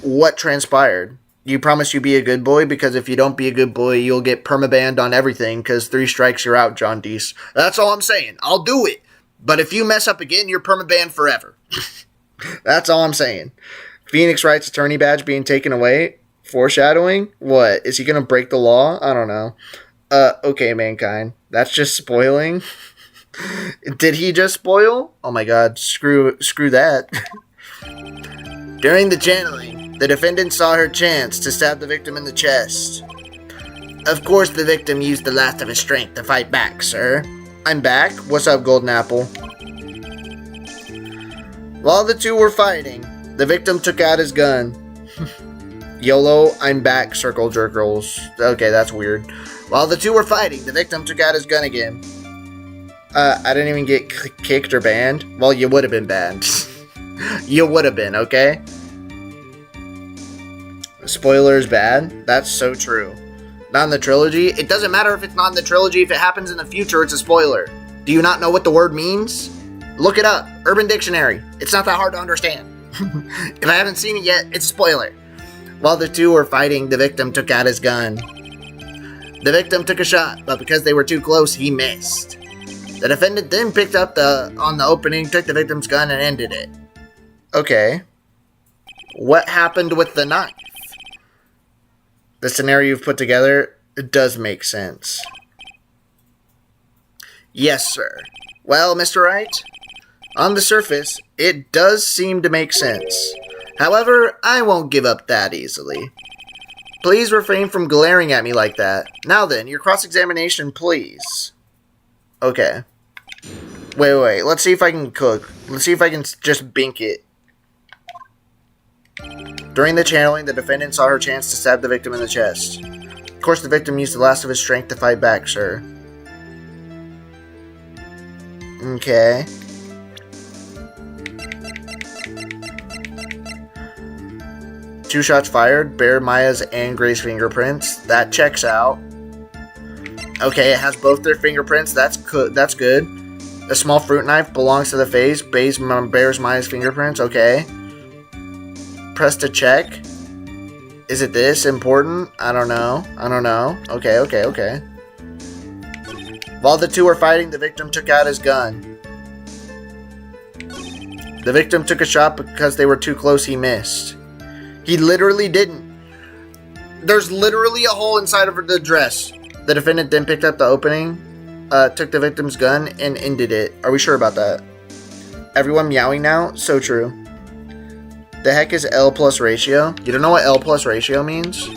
What transpired? You promise you be a good boy? Because if you don't be a good boy, you'll get permabanned on everything, because 3 strikes, you're out, John Deese. That's all I'm saying. I'll do it. But if you mess up again, you're permabanned forever. That's all I'm saying. Phoenix Wright's attorney badge being taken away? Foreshadowing? What? Is he going to break the law? I don't know. Okay, Mankind. That's just spoiling. Did he just spoil? Oh my god, screw that. During the channeling, the defendant saw her chance to stab the victim in the chest. Of course, the victim used the last of his strength to fight back, sir. I'm back. What's up, Golden Apple? While the two were fighting, the victim took out his gun. YOLO, I'm back, circle jerkles. Okay, that's weird. While the two were fighting, the victim took out his gun again. I didn't even get kicked or banned. Well, you would have been banned. You would have been, okay? Spoiler is bad? That's so true. Not in the trilogy? It doesn't matter if it's not in the trilogy. If it happens in the future, it's a spoiler. Do you not know what the word means? Look it up. Urban Dictionary. It's not that hard to understand. If I haven't seen it yet, it's a spoiler. While the two were fighting, the victim took out his gun. The victim took a shot, but because they were too close, he missed. The defendant then picked up on the opening, took the victim's gun, and ended it. Okay. What happened with the knife? The scenario you've put together, it does make sense. Yes, sir. Well, Mr. Wright, on the surface, it does seem to make sense. However, I won't give up that easily. Please refrain from glaring at me like that. Now then, your cross-examination, please. Okay. Wait. Let's see if I can cook. Let's see if I can just bink it. During the channeling, the defendant saw her chance to stab the victim in the chest. Of course, the victim used the last of his strength to fight back, sir. Okay. Two shots fired, bear Maya's and Gray's fingerprints. That checks out. Okay, it has both their fingerprints. That's good. A small fruit knife belongs to the face. Bears Maya's fingerprints. Okay. Press to check. Is it this important? I don't know. Okay. While the two were fighting, the victim took out his gun. The victim took a shot because they were too close. He missed. He literally didn't. There's literally a hole inside of the dress. The defendant then picked up the opening, took the victim's gun, and ended it. Are we sure about that? Everyone meowing now? So true. The heck is L plus ratio? You don't know what L plus ratio means?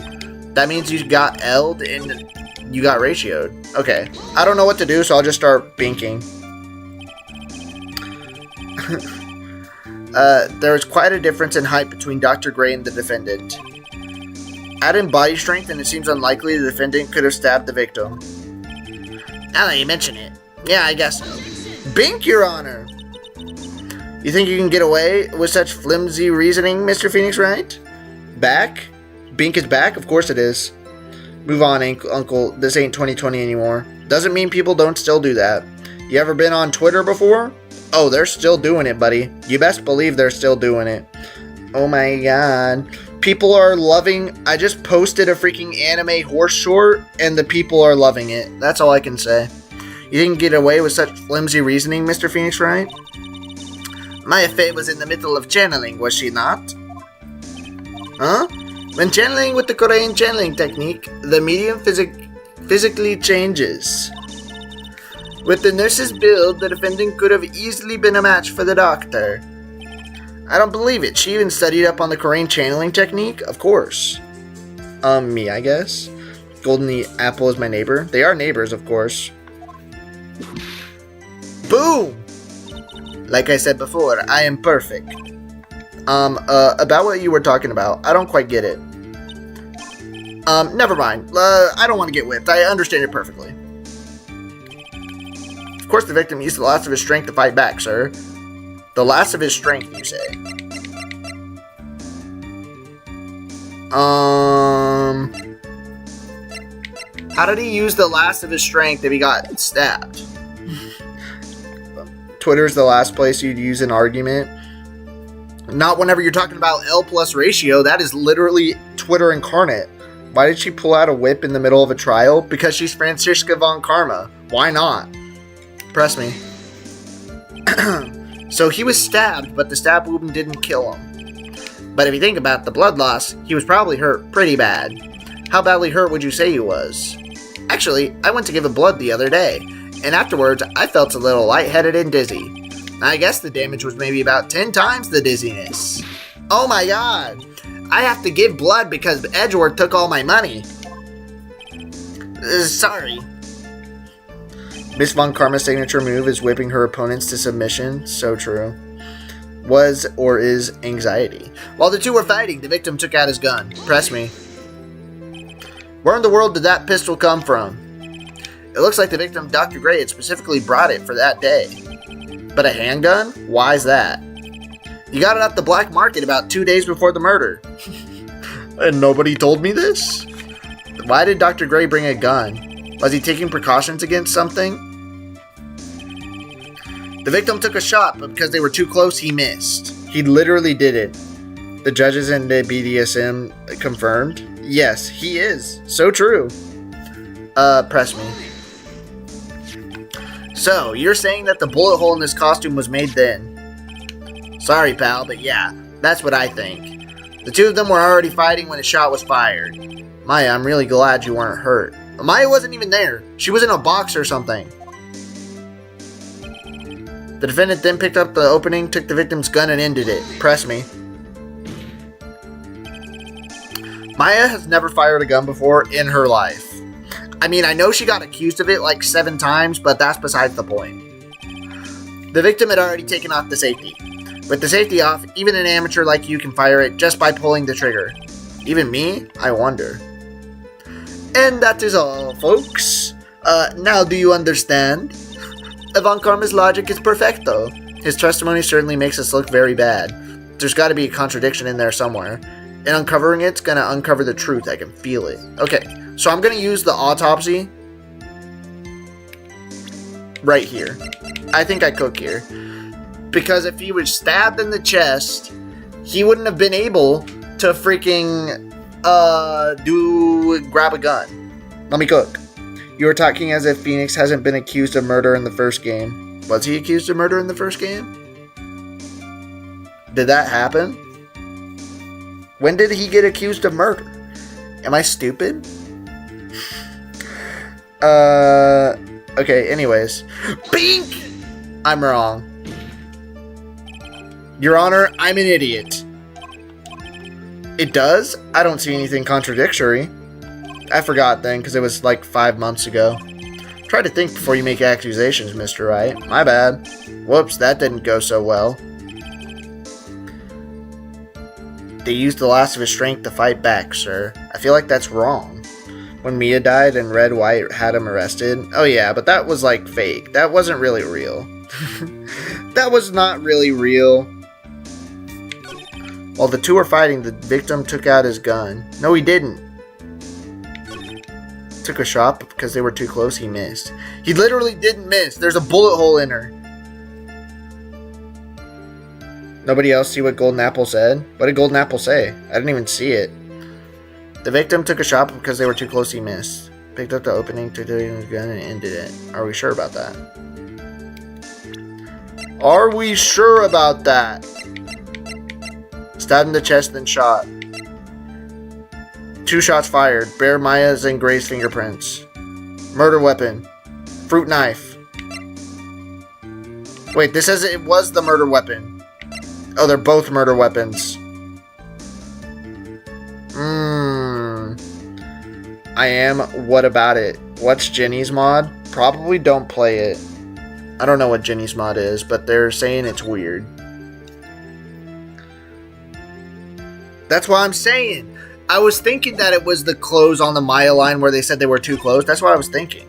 That means you got L'd and you got ratioed. Okay. I don't know what to do, so I'll just start binking. There is quite a difference in height between Dr. Gray and the defendant. Add in body strength, and it seems unlikely the defendant could have stabbed the victim. Now that you mention it. Yeah, I guess so. Bink, Your Honor! You think you can get away with such flimsy reasoning, Mr. Phoenix Wright? Back? Bink is back? Of course it is. Move on, Uncle. This ain't 2020 anymore. Doesn't mean people don't still do that. You ever been on Twitter before? Oh, they're still doing it, buddy. You best believe they're still doing it. Oh my god. People are loving... I just posted a freaking anime horse short, and the people are loving it. That's all I can say. You didn't get away with such flimsy reasoning, Mr. Phoenix Wright? Maya Fey was in the middle of channeling, was she not? Huh? When channeling with the Korean channeling technique, the medium physically changes. With the nurse's build, the defendant could have easily been a match for the doctor. I don't believe it. She even studied up on the Korean channeling technique? Of course. Me, I guess. Golden Apple is my neighbor. They are neighbors, of course. Boom! Like I said before, I am perfect. About what you were talking about, I don't quite get it. Never mind. I don't want to get whipped. I understand it perfectly. Of course, the victim used the last of his strength to fight back, sir. The last of his strength, you say? How did he use the last of his strength if he got stabbed? Twitter's the last place you'd use an argument. Not whenever you're talking about L plus ratio. That is literally Twitter incarnate. Why did she pull out a whip in the middle of a trial? Because she's Franziska von Karma. Why not? Press me. So he was stabbed, but the stab wound didn't kill him. But if you think about the blood loss, he was probably hurt pretty bad. How badly hurt would you say he was? Actually, I went to give him blood the other day, and afterwards I felt a little lightheaded and dizzy. I guess the damage was maybe about 10 times the dizziness. Oh my god! I have to give blood because Edgeworth took all my money. Sorry. Miss Von Karma's signature move is whipping her opponents to submission. So true. was or is anxiety. While the two were fighting, the victim took out his gun. Press me. Where in the world did that pistol come from? It looks like the victim, Dr. Gray, had specifically brought it for that day. But a handgun? Why's that? You got it off the black market about 2 days before the murder. And nobody told me this? Why did Dr. Gray bring a gun? Was he taking precautions against something? The victim took a shot, but because they were too close, he missed. He literally did it. The judges in the BDSM confirmed. Yes, he is. So true. Press me. So, you're saying that the bullet hole in this costume was made then? Sorry, pal, but yeah, that's what I think. The two of them were already fighting when a shot was fired. Maya, I'm really glad you weren't hurt. Maya wasn't even there. She was in a box or something. The defendant then picked up the opening, took the victim's gun, and ended it. Press me. Maya has never fired a gun before in her life. I mean, I know she got accused of it like 7 times, but that's besides the point. The victim had already taken off the safety. With the safety off, even an amateur like you can fire it just by pulling the trigger. Even me? I wonder. And that is all, folks. Now do you understand? Von Karma's logic is perfecto. His testimony certainly makes us look very bad. There's got to be a contradiction in there somewhere. And uncovering it's going to uncover the truth. I can feel it. Okay, so I'm going to use the autopsy right here. I think I cook here. Because if he was stabbed in the chest, he wouldn't have been able to freaking grab a gun. Let me cook. You were talking as if Phoenix hasn't been accused of murder in the first game. Was he accused of murder in the first game? Did that happen? When did he get accused of murder? Am I stupid? Okay, anyways. Pink! I'm wrong. Your Honor, I'm an idiot. It does? I don't see anything contradictory. I forgot then, because it was like 5 months ago. Try to think before you make accusations, Mr. Wright. My bad. Whoops, that didn't go so well. They used the last of his strength to fight back, sir. I feel like that's wrong. When Mia died and Red White had him arrested. Oh yeah, but that was like fake. That wasn't really real. That was not really real. While the two were fighting, the victim took out his gun. No, he didn't. Took a shot, but because they were too close, he missed. He literally didn't miss. There's a bullet hole in her. Nobody else see what Golden Apple said? What did Golden Apple say? I didn't even see it. The victim took a shot, but because they were too close, he missed. Picked up the opening, took his gun, and ended it. Are we sure about that? Are we sure about that? Stabbed in the chest, then shot. 2 shots fired. Bear Maya's and Gray's fingerprints. Murder weapon. Fruit knife. Wait, this says it was the murder weapon. Oh, they're both murder weapons. I am. What about it? What's Jenny's mod? Probably don't play it. I don't know what Jenny's mod is, but they're saying it's weird. That's what I'm saying. I was thinking that it was the close on the Maya line where they said they were too close. That's what I was thinking.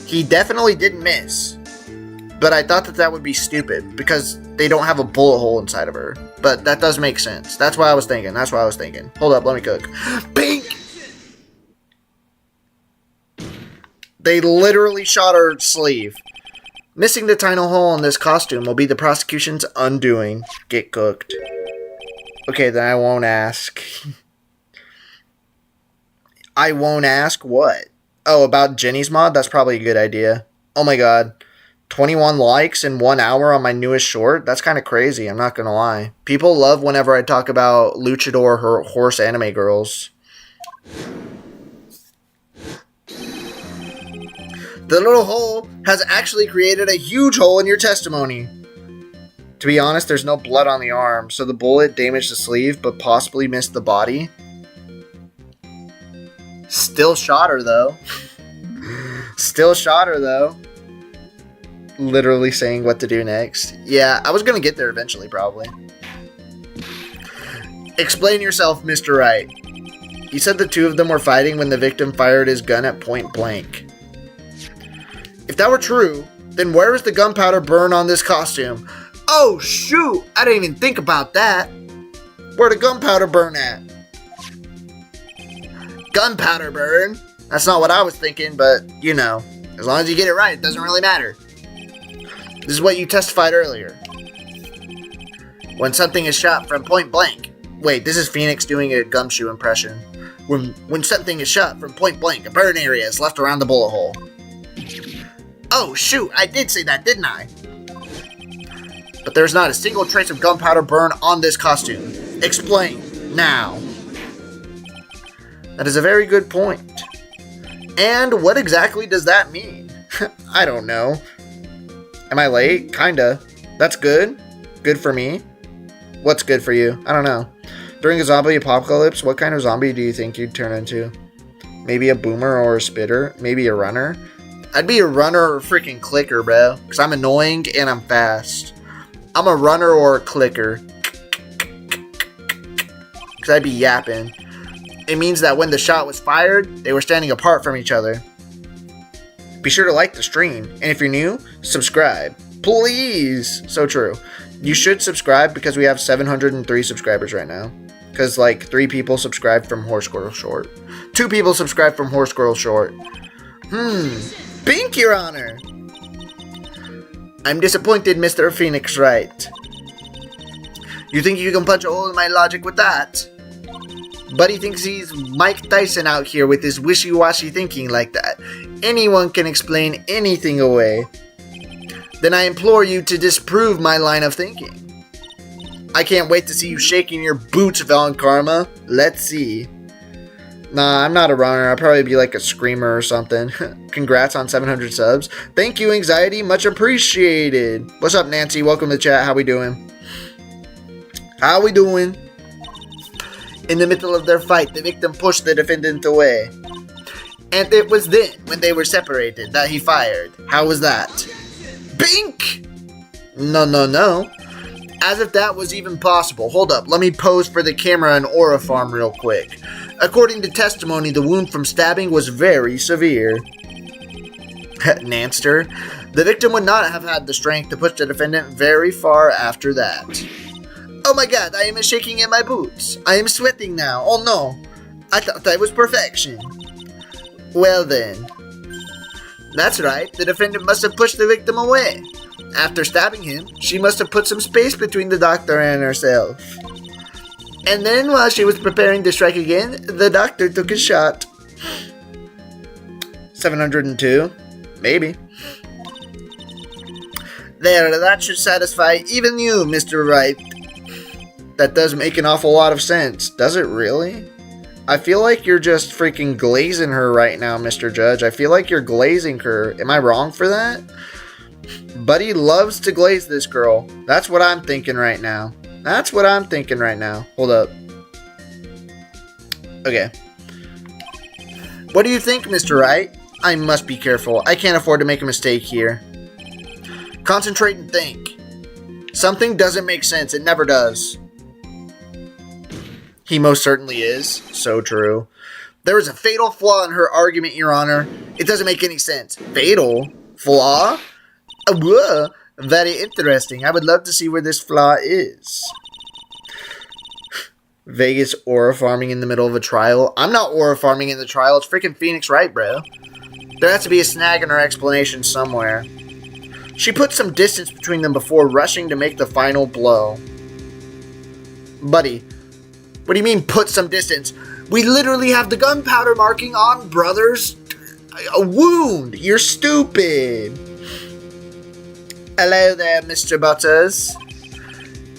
He definitely didn't miss. But I thought that that would be stupid because they don't have a bullet hole inside of her. But that does make sense. That's what I was thinking. That's what I was thinking. Hold up, let me cook. Pink! They literally shot her sleeve. Missing the tiny hole in this costume will be the prosecution's undoing. Get cooked. Okay, then I won't ask. I won't ask what? Oh, about Jenny's mod? That's probably a good idea. Oh my god. 21 likes in 1 hour on my newest short? That's kind of crazy, I'm not gonna lie. People love whenever I talk about luchador horse anime girls. The little hole has actually created a huge hole in your testimony. To be honest, there's no blood on the arm, so the bullet damaged the sleeve, but possibly missed the body. Still shot her, though. Still shot her, though. literally saying what to do next. Yeah, I was gonna get there eventually, probably. Explain yourself, Mr. Wright. You said the two of them were fighting when the victim fired his gun at point blank. If that were true, then where is the gunpowder burn on this costume? Oh, shoot! I didn't even think about that. Where'd the gunpowder burn at? Gunpowder burn? That's not what I was thinking, but, you know, as long as you get it right, it doesn't really matter. This is what you testified earlier. When something is shot from point blank. Wait, this is Phoenix doing a Gumshoe impression. When something is shot from point blank, a burn area is left around the bullet hole. Oh, shoot, I did say that, didn't I? But there's not a single trace of gunpowder burn on this costume. Explain, now. That is a very good point. And what exactly does that mean? I don't know. Am I late? Kinda. That's good. Good for me. What's good for you? I don't know. During a zombie apocalypse, what kind of zombie do you think you'd turn into? Maybe a boomer or a spitter? Maybe a runner? I'd be a runner or a freaking clicker, bro. Because I'm annoying and I'm fast. I'm a runner or a clicker. Because I'd be yapping. It means that when the shot was fired, they were standing apart from each other. Be sure to like the stream. And if you're new, subscribe. Please! So true. You should subscribe because we have 703 subscribers right now. Because, like, 3 people subscribed from Horse Squirrel Short. 2 people subscribed from Horse Squirrel Short. Pink, Your Honor! I'm disappointed, Mr. Phoenix Wright. You think you can punch a hole in my logic with that? Buddy thinks he's Mike Tyson out here with his wishy-washy thinking like that. Anyone can explain anything away. Then I implore you to disprove my line of thinking. I can't wait to see you shaking your boots, Von Karma. Let's see. Nah, I'm not a runner. I'll probably be like a screamer or something. Congrats on 700 subs. Thank you, Anxiety. Much appreciated. What's up, Nancy? Welcome to chat. How we doing? How we doing? In the middle of their fight, the victim pushed the defendant away. And it was then, when they were separated, that he fired. How was that? Bink! No. As if that was even possible. Hold up, let me pose for the camera and aura farm real quick. According to testimony, the wound from stabbing was very severe. Nanster. The victim would not have had the strength to push the defendant very far after that. Oh my god, I am shaking in my boots. I am sweating now. Oh no. I thought that was perfection. Well then. That's right, the defendant must have pushed the victim away. After stabbing him, she must have put some space between the doctor and herself. And then while she was preparing to strike again, the doctor took a shot. 702? Maybe. There, that should satisfy even you, Mr. Wright. That does make an awful lot of sense. Does it really? I feel like you're just freaking glazing her right now, Mr. Judge. I feel like you're glazing her. Am I wrong for that? Buddy loves to glaze this girl. That's what I'm thinking right now. That's what I'm thinking right now. Hold up. Okay. What do you think, Mr. Wright? I must be careful. I can't afford to make a mistake here. Concentrate and think. Something doesn't make sense. It never does. He most certainly is. So true. There is a fatal flaw in her argument, Your Honor. It doesn't make any sense. Fatal? Flaw? Very interesting. I would love to see where this flaw is. Vegas aura farming in the middle of a trial. I'm not aura farming in the trial. It's freaking Phoenix Wright, bro. There has to be a snag in her explanation somewhere. She put some distance between them before rushing to make the final blow. Buddy, what do you mean put some distance? We literally have the gunpowder marking on brother's a wound. You're stupid. Hello there, Mr. Butters.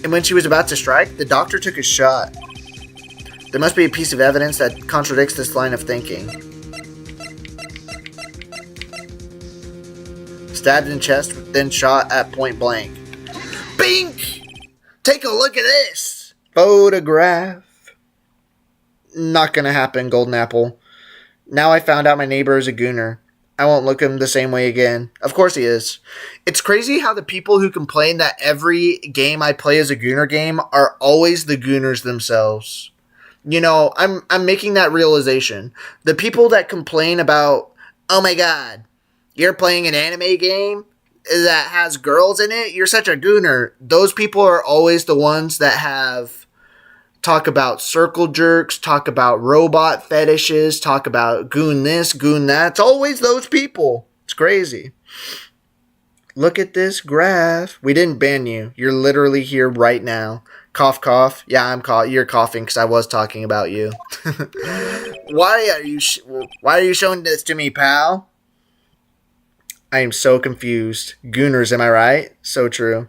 And when she was about to strike, the doctor took a shot. There must be a piece of evidence that contradicts this line of thinking. Stabbed in chest, then shot at point blank. Bink! Take a look at this! Photograph. Not gonna happen, Golden Apple. Now I found out my neighbor is a gooner. I won't look him the same way again. Of course he is. It's crazy how the people who complain that every game I play is a Gooner game are always the Gooners themselves. You know, I'm making that realization. The people that complain about, oh my god, you're playing an anime game that has girls in it, you're such a Gooner. Those people are always the ones that have talk about circle jerks, talk about robot fetishes, talk about goon this, goon that. It's always those people. It's crazy. Look at this graph. We didn't ban you. You're literally here right now. Cough, cough. Yeah, you're coughing because I was talking about you. Why are you showing this to me, pal? I am so confused. Gooners, am I right? So true.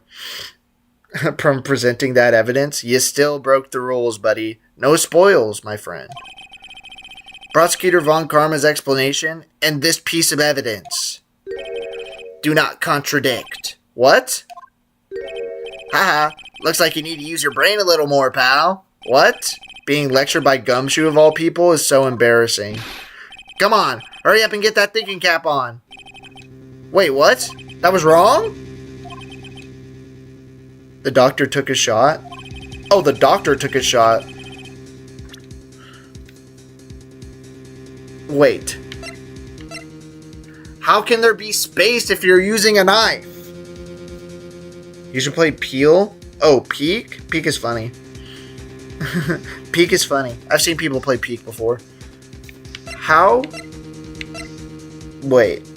From presenting that evidence, you still broke the rules, buddy. No spoils, my friend. Prosecutor Von Karma's explanation and this piece of evidence do not contradict. What? Haha, looks like you need to use your brain a little more, pal. What? Being lectured by Gumshoe of all people is so embarrassing. Come on, hurry up and get that thinking cap on. Wait, what? That was wrong? The doctor took a shot? Oh, the doctor took a shot. Wait. How can there be space if you're using a knife? You should play Peel. Oh, Peek? Peek is funny. Peek is funny. I've seen people play Peek before. How? Wait.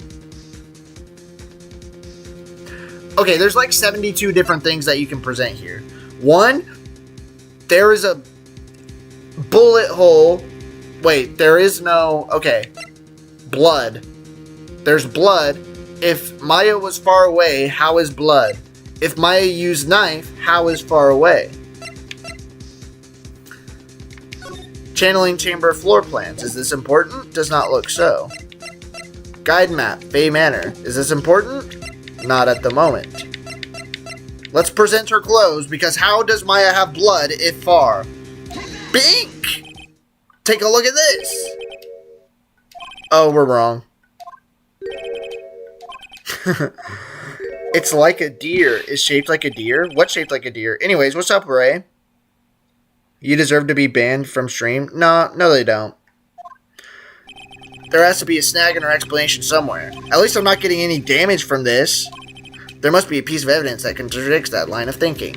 Okay, there's like 72 different things that you can present here. One, there is a bullet hole. Wait, there is no... Okay. Blood. There's blood. If Maya was far away, how is blood? If Maya used knife, how is far away? Channeling chamber floor plans. Is this important? Does not look so. Guide map. Faye Manor. Is this important? Not at the moment. Let's present her clothes, because how does Maya have blood if far? Bink! Take a look at this! Oh, we're wrong. It's like a deer. Is shaped like a deer? What's shaped like a deer? Anyways, what's up, Ray? You deserve to be banned from stream? No, they don't. There has to be a snag in our explanation somewhere. At least I'm not getting any damage from this. There must be a piece of evidence that contradicts that line of thinking.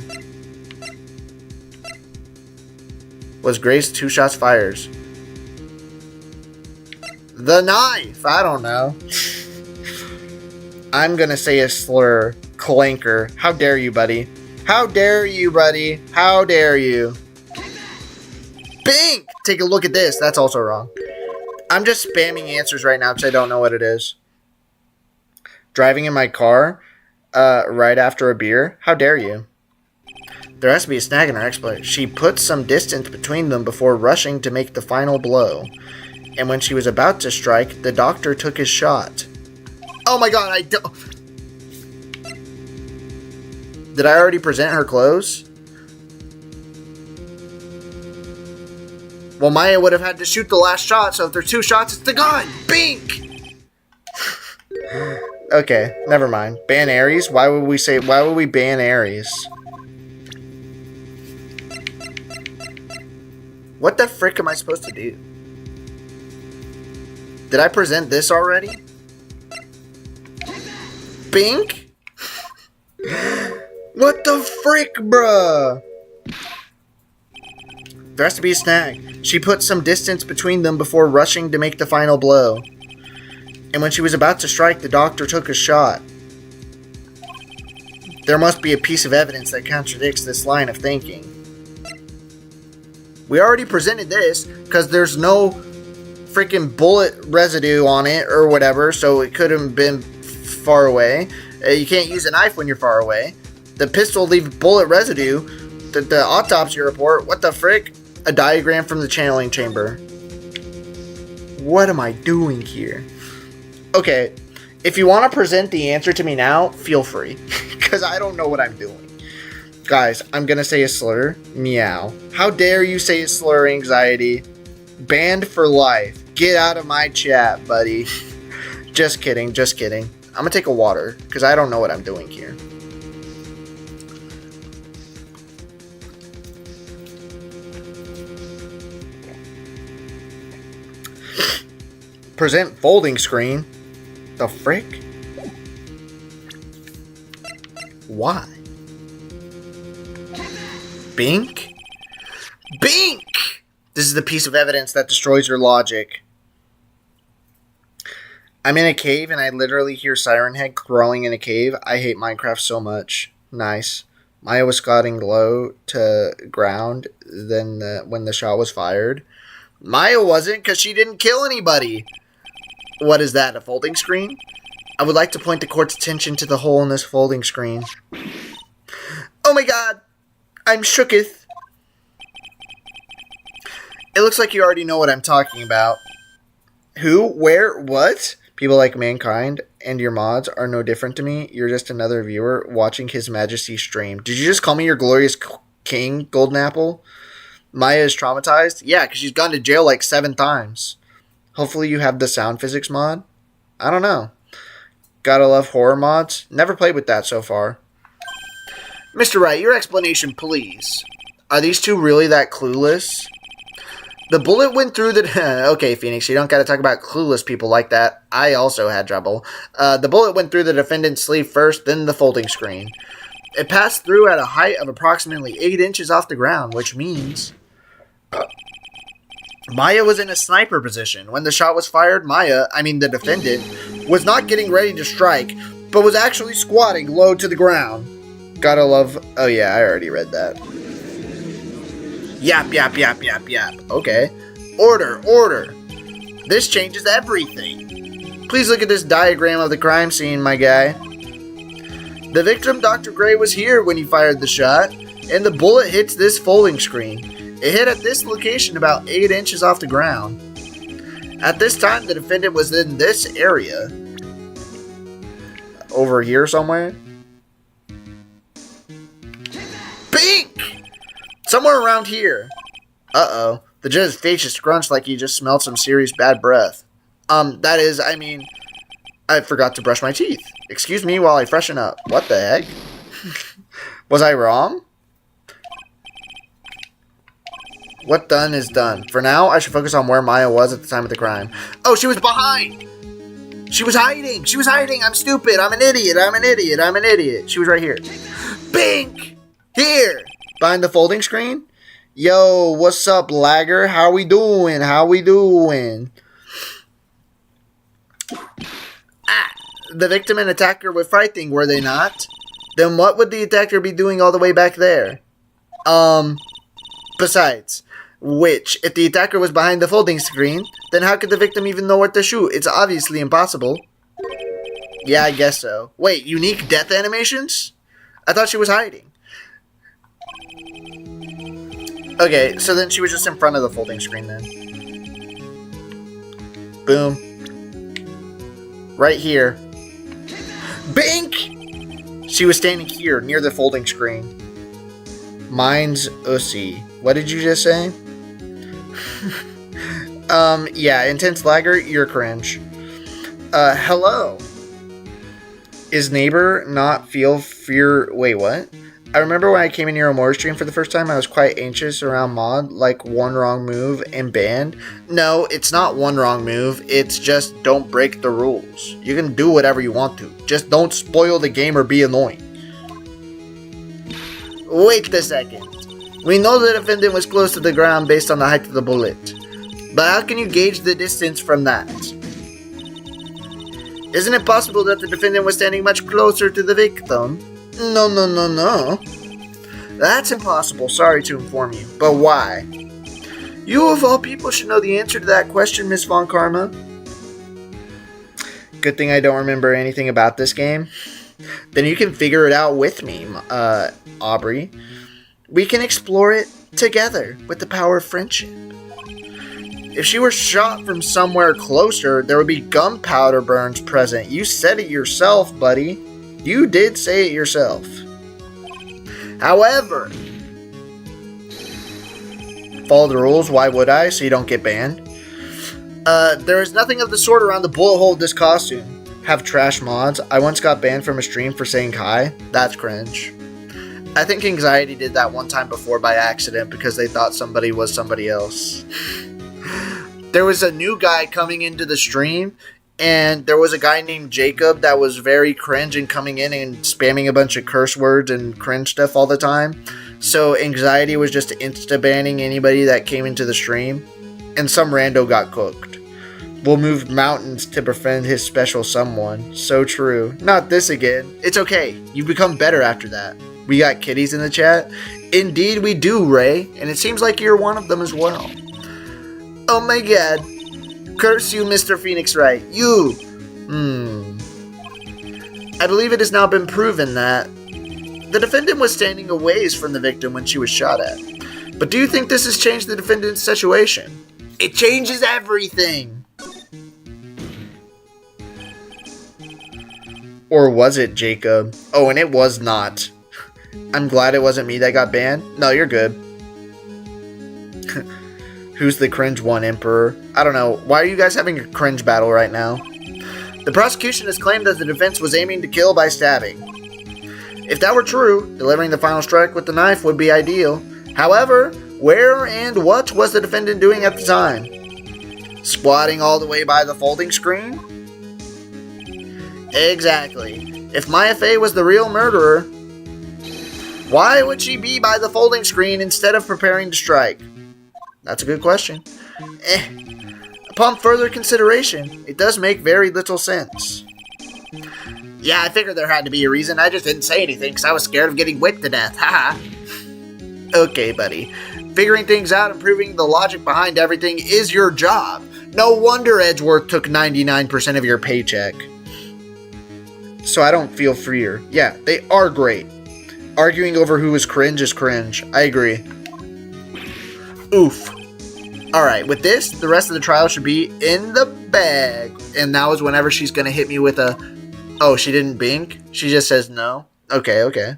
Was Grace 2 shots fires? The knife! I don't know. I'm gonna say a slur. Clanker. How dare you, buddy? How dare you, buddy? How dare you? Bink! Take a look at this. That's also wrong. I'm just spamming answers right now because I don't know what it is. Driving in my car right after a beer? How dare you? There has to be a snag in our explanation. She put some distance between them before rushing to make the final blow. And when she was about to strike, the doctor took his shot. Oh my god, I don't... Did I already present her clothes? Well, Maya would have had to shoot the last shot, so if there's 2 shots, it's the gun! Bink! Okay, never mind. Ban Ares? Why would we ban Ares? What the frick am I supposed to do? Did I present this already? Bink? What the frick, bruh? There has to be a snag. She put some distance between them before rushing to make the final blow. And when she was about to strike, the doctor took a shot. There must be a piece of evidence that contradicts this line of thinking. We already presented this because there's no freaking bullet residue on it or whatever, so it could have been far away. You can't use a knife when you're far away. The pistol leaves bullet residue. The autopsy report, what the frick? A diagram from the channeling chamber. What am I doing here? Okay, if you want to present the answer to me now, feel free. Because I don't know what I'm doing. Guys, I'm going to say a slur. Meow. How dare you say a slur, Anxiety? Banned for life. Get out of my chat, buddy. Just kidding, just kidding. I'm gonna take a water, because I don't know what I'm doing here. Present folding screen? The frick? Why? Bink? Bink! This is the piece of evidence that destroys your logic. I'm in a cave and I literally hear Siren Head crawling in a cave. I hate Minecraft so much. Nice. Maya was scotting low to ground when the shot was fired. Maya wasn't, because she didn't kill anybody. What is that, a folding screen? I would like to point the court's attention to the hole in this folding screen. Oh my god! I'm shooketh. It looks like you already know what I'm talking about. Who? Where? What? People like Mankind and your mods are no different to me. You're just another viewer watching His Majesty stream. Did you just call me your glorious king, Golden Apple? Maya is traumatized? Yeah, because she's gone to jail like 7 times. Hopefully you have the sound physics mod? I don't know. Gotta love horror mods. Never played with that so far. Mr. Wright, your explanation, please. Are these two really that clueless? The bullet went through the... Okay, Phoenix, you don't gotta talk about clueless people like that. I also had trouble. The bullet went through the defendant's sleeve first, then the folding screen. It passed through at a height of approximately 8 inches off the ground, which means... Maya was in a sniper position. When the shot was fired, the defendant, was not getting ready to strike, but was actually squatting low to the ground. Gotta love... Oh yeah, I already read that. Yap, yap, yap, yap, yap. Okay. Order, order. This changes everything. Please look at this diagram of the crime scene, my guy. The victim, Dr. Gray, was here when he fired the shot, and the bullet hits this folding screen. It hit at this location about 8 inches off the ground. At this time, the defendant was in this area. Over here somewhere. Bink! Somewhere around here. Uh-oh. The judge's face is scrunched like he just smelled some serious bad breath. I forgot to brush my teeth. Excuse me while I freshen up. What the heck? Was I wrong? What done is done. For now, I should focus on where Maya was at the time of the crime. Oh, she was behind! She was hiding! She was hiding! I'm stupid! I'm an idiot! I'm an idiot! I'm an idiot! She was right here. Bink! Here! Behind the folding screen? Yo, what's up, lagger? How we doing? How we doing? The victim and attacker were fighting, were they not? Then what would the attacker be doing all the way back there? Besides, if the attacker was behind the folding screen, then how could the victim even know what to shoot? It's obviously impossible. Yeah, I guess so. Wait, unique death animations? I thought she was hiding. Okay, so then she was just in front of the folding screen then. Boom. Right here. Bink! She was standing here, near the folding screen. Mine's Ussy. What did you just say? Yeah, intense lagger, you're cringe. Hello. Is neighbor not feel fear... Wait, what? I remember when I came in your Amore stream for the first time, I was quite anxious around mod, like one wrong move and banned. No, it's not one wrong move, it's just don't break the rules. You can do whatever you want to, just don't spoil the game or be annoying. Wait a second. We know the defendant was close to the ground based on the height of the bullet. But how can you gauge the distance from that? Isn't it possible that the defendant was standing much closer to the victim? No, no, no, no. That's impossible, sorry to inform you. But why? You of all people should know the answer to that question, Miss Von Karma. Good thing I don't remember anything about this game. Then you can figure it out with me, Aubrey. We can explore it together with the power of friendship. If she were shot from somewhere closer, there would be gunpowder burns present. You said it yourself, buddy. You did say it yourself. However, follow the rules. Why would I? So you don't get banned. There is nothing of the sort around the bullet hole of this costume. Have trash mods. I once got banned from a stream for saying hi. That's cringe. I think Anxiety did that one time before by accident because they thought somebody was somebody else. There was a new guy coming into the stream, and there was a guy named Jacob that was very cringe and coming in and spamming a bunch of curse words and cringe stuff all the time. So Anxiety was just insta-banning anybody that came into the stream, and some rando got cooked. Will move mountains to befriend his special someone. So true. Not this again. It's okay. You become better after that. We got kitties in the chat. Indeed we do, Ray. And it seems like you're one of them as well. Oh my god. Curse you, Mr. Phoenix Wright. You. I believe it has now been proven that the defendant was standing a ways from the victim when she was shot at. But do you think this has changed the defendant's situation? It changes everything. Or was it Jacob? Oh, and it was not. I'm glad it wasn't me that got banned. No, you're good. Who's the cringe one, Emperor? I don't know. Why are you guys having a cringe battle right now? The prosecution has claimed that the defense was aiming to kill by stabbing. If that were true, delivering the final strike with the knife would be ideal. However, where and what was the defendant doing at the time? Squatting all the way by the folding screen? Exactly. If Maya Fey was the real murderer, why would she be by the folding screen instead of preparing to strike? That's a good question. Upon further consideration, it does make very little sense. Yeah, I figured there had to be a reason. I just didn't say anything because I was scared of getting whipped to death. Haha. Okay, buddy. Figuring things out and proving the logic behind everything is your job. No wonder Edgeworth took 99% of your paycheck. So I don't feel freer. Yeah, they are great. Arguing over who is cringe. I agree. Oof. Alright, with this, the rest of the trial should be in the bag. And now is whenever she's going to hit me with a... Oh, she didn't bink? She just says no? Okay.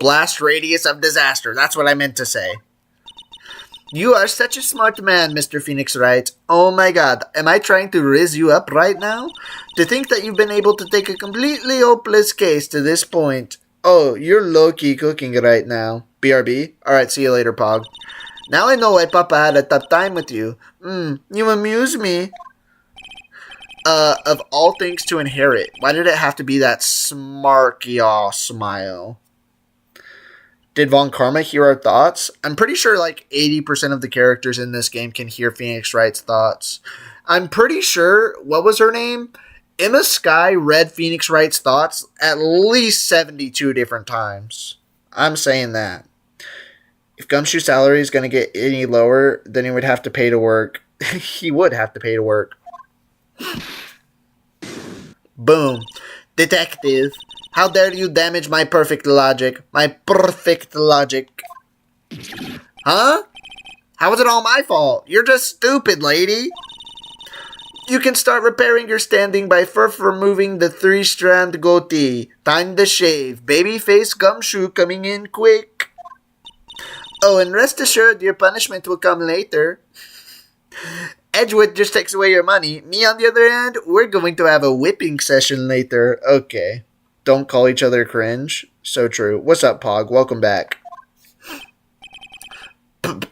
Blast radius of disaster. That's what I meant to say. You are such a smart man, Mr. Phoenix Wright. Oh my god, am I trying to riz you up right now? To think that you've been able to take a completely hopeless case to this point. Oh, you're low-key cooking right now. BRB? Alright, see you later, Pog. Now I know why Papa had a tough time with you. You amuse me. Of all things to inherit, why did it have to be that smarky-aw smile? Did Von Karma hear our thoughts? I'm pretty sure like 80% of the characters in this game can hear Phoenix Wright's thoughts. I'm pretty sure, what was her name? Emma Sky read Phoenix Wright's thoughts at least 72 different times. I'm saying that. If Gumshoe's salary is going to get any lower, then he would have to pay to work. He would have to pay to work. Boom. Detective. How dare you damage my perfect logic? My perfect logic. Huh? How is it all my fault? You're just stupid, lady. You can start repairing your standing by first removing the 3-strand goatee. Time to shave. Babyface Gumshoe coming in quick. Oh, and rest assured your punishment will come later. Edgewood just takes away your money. Me, on the other hand, we're going to have a whipping session later. Okay. Don't call each other cringe. So true. What's up, Pog? Welcome back.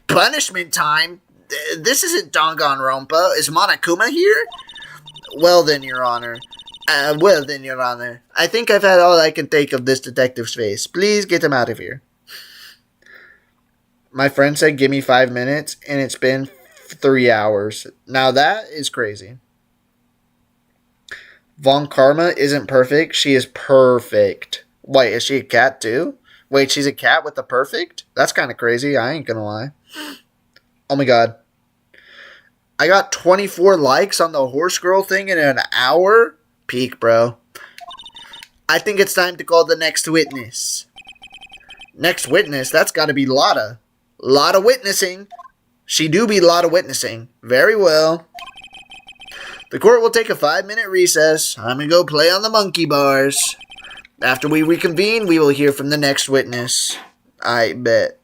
Punishment time? This isn't Danganronpa. Is Monokuma here? Well then, Your Honor. I think I've had all I can take of this detective's face. Please get him out of here. My friend said give me 5 minutes, and it's been 3 hours. Now that is crazy. Von Karma isn't perfect. She is perfect. Wait, is she a cat too? Wait, she's a cat with a perfect? That's kind of crazy. I ain't gonna lie. Oh my god. I got 24 likes on the horse girl thing in an hour? Peak, bro. I think it's time to call the next witness. Next witness? That's gotta be Lotta. Lotta witnessing. She do be Lotta witnessing. Very well. The court will take a 5-minute recess. I'm going to go play on the monkey bars. After we reconvene, we will hear from the next witness. I bet.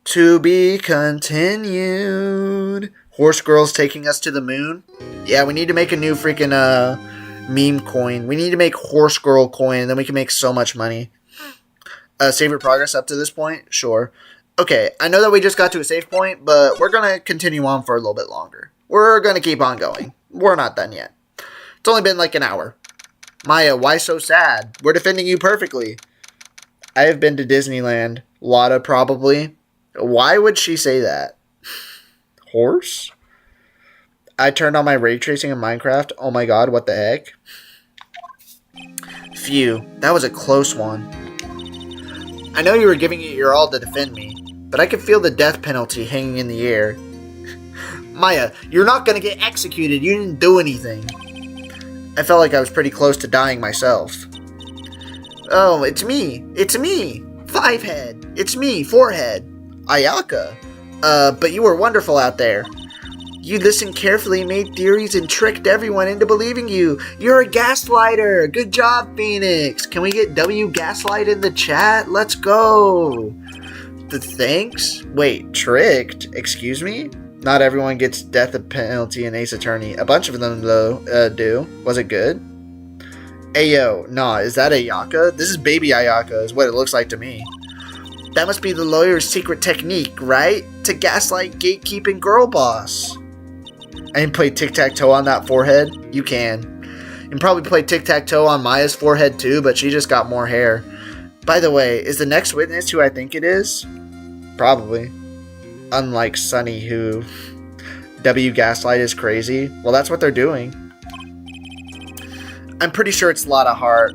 To be continued. Horse Girl's taking us to the moon. Yeah, we need to make a new freaking meme coin. We need to make Horse Girl coin, and then we can make so much money. Save your progress up to this point? Sure. Okay, I know that we just got to a save point, but we're going to continue on for a little bit longer. We're going to keep on going. We're not done yet. It's only been like an hour. Maya, why so sad? We're defending you perfectly. I have been to Disneyland. Lotta, probably. Why would she say that? Horse? I turned on my ray tracing in Minecraft. Oh my god, what the heck? Phew, that was a close one. I know you were giving it your all to defend me, but I could feel the death penalty hanging in the air. Maya, you're not gonna get executed. You didn't do anything. I felt like I was pretty close to dying myself. Oh, it's me. It's me. Fivehead. It's me, Forehead. Ayaka. But you were wonderful out there. You listened carefully, made theories, and tricked everyone into believing you. You're a gaslighter. Good job, Phoenix. Can we get W Gaslight in the chat? Let's go. Thanks? Wait, tricked? Excuse me? Not everyone gets death penalty in Ace Attorney. A bunch of them, though, do. Was it good? Ayo, nah, is that Ayaka? This is baby Ayaka, is what it looks like to me. That must be the lawyer's secret technique, right? To gaslight gatekeeping girl boss. I didn't play tic-tac-toe on that forehead. You can. You can probably play tic-tac-toe on Maya's forehead too, but she just got more hair. By the way, is the next witness who I think it is? Probably. Unlike Sunny, who W Gaslight is crazy. Well, that's what they're doing. I'm pretty sure it's Lotta Hart.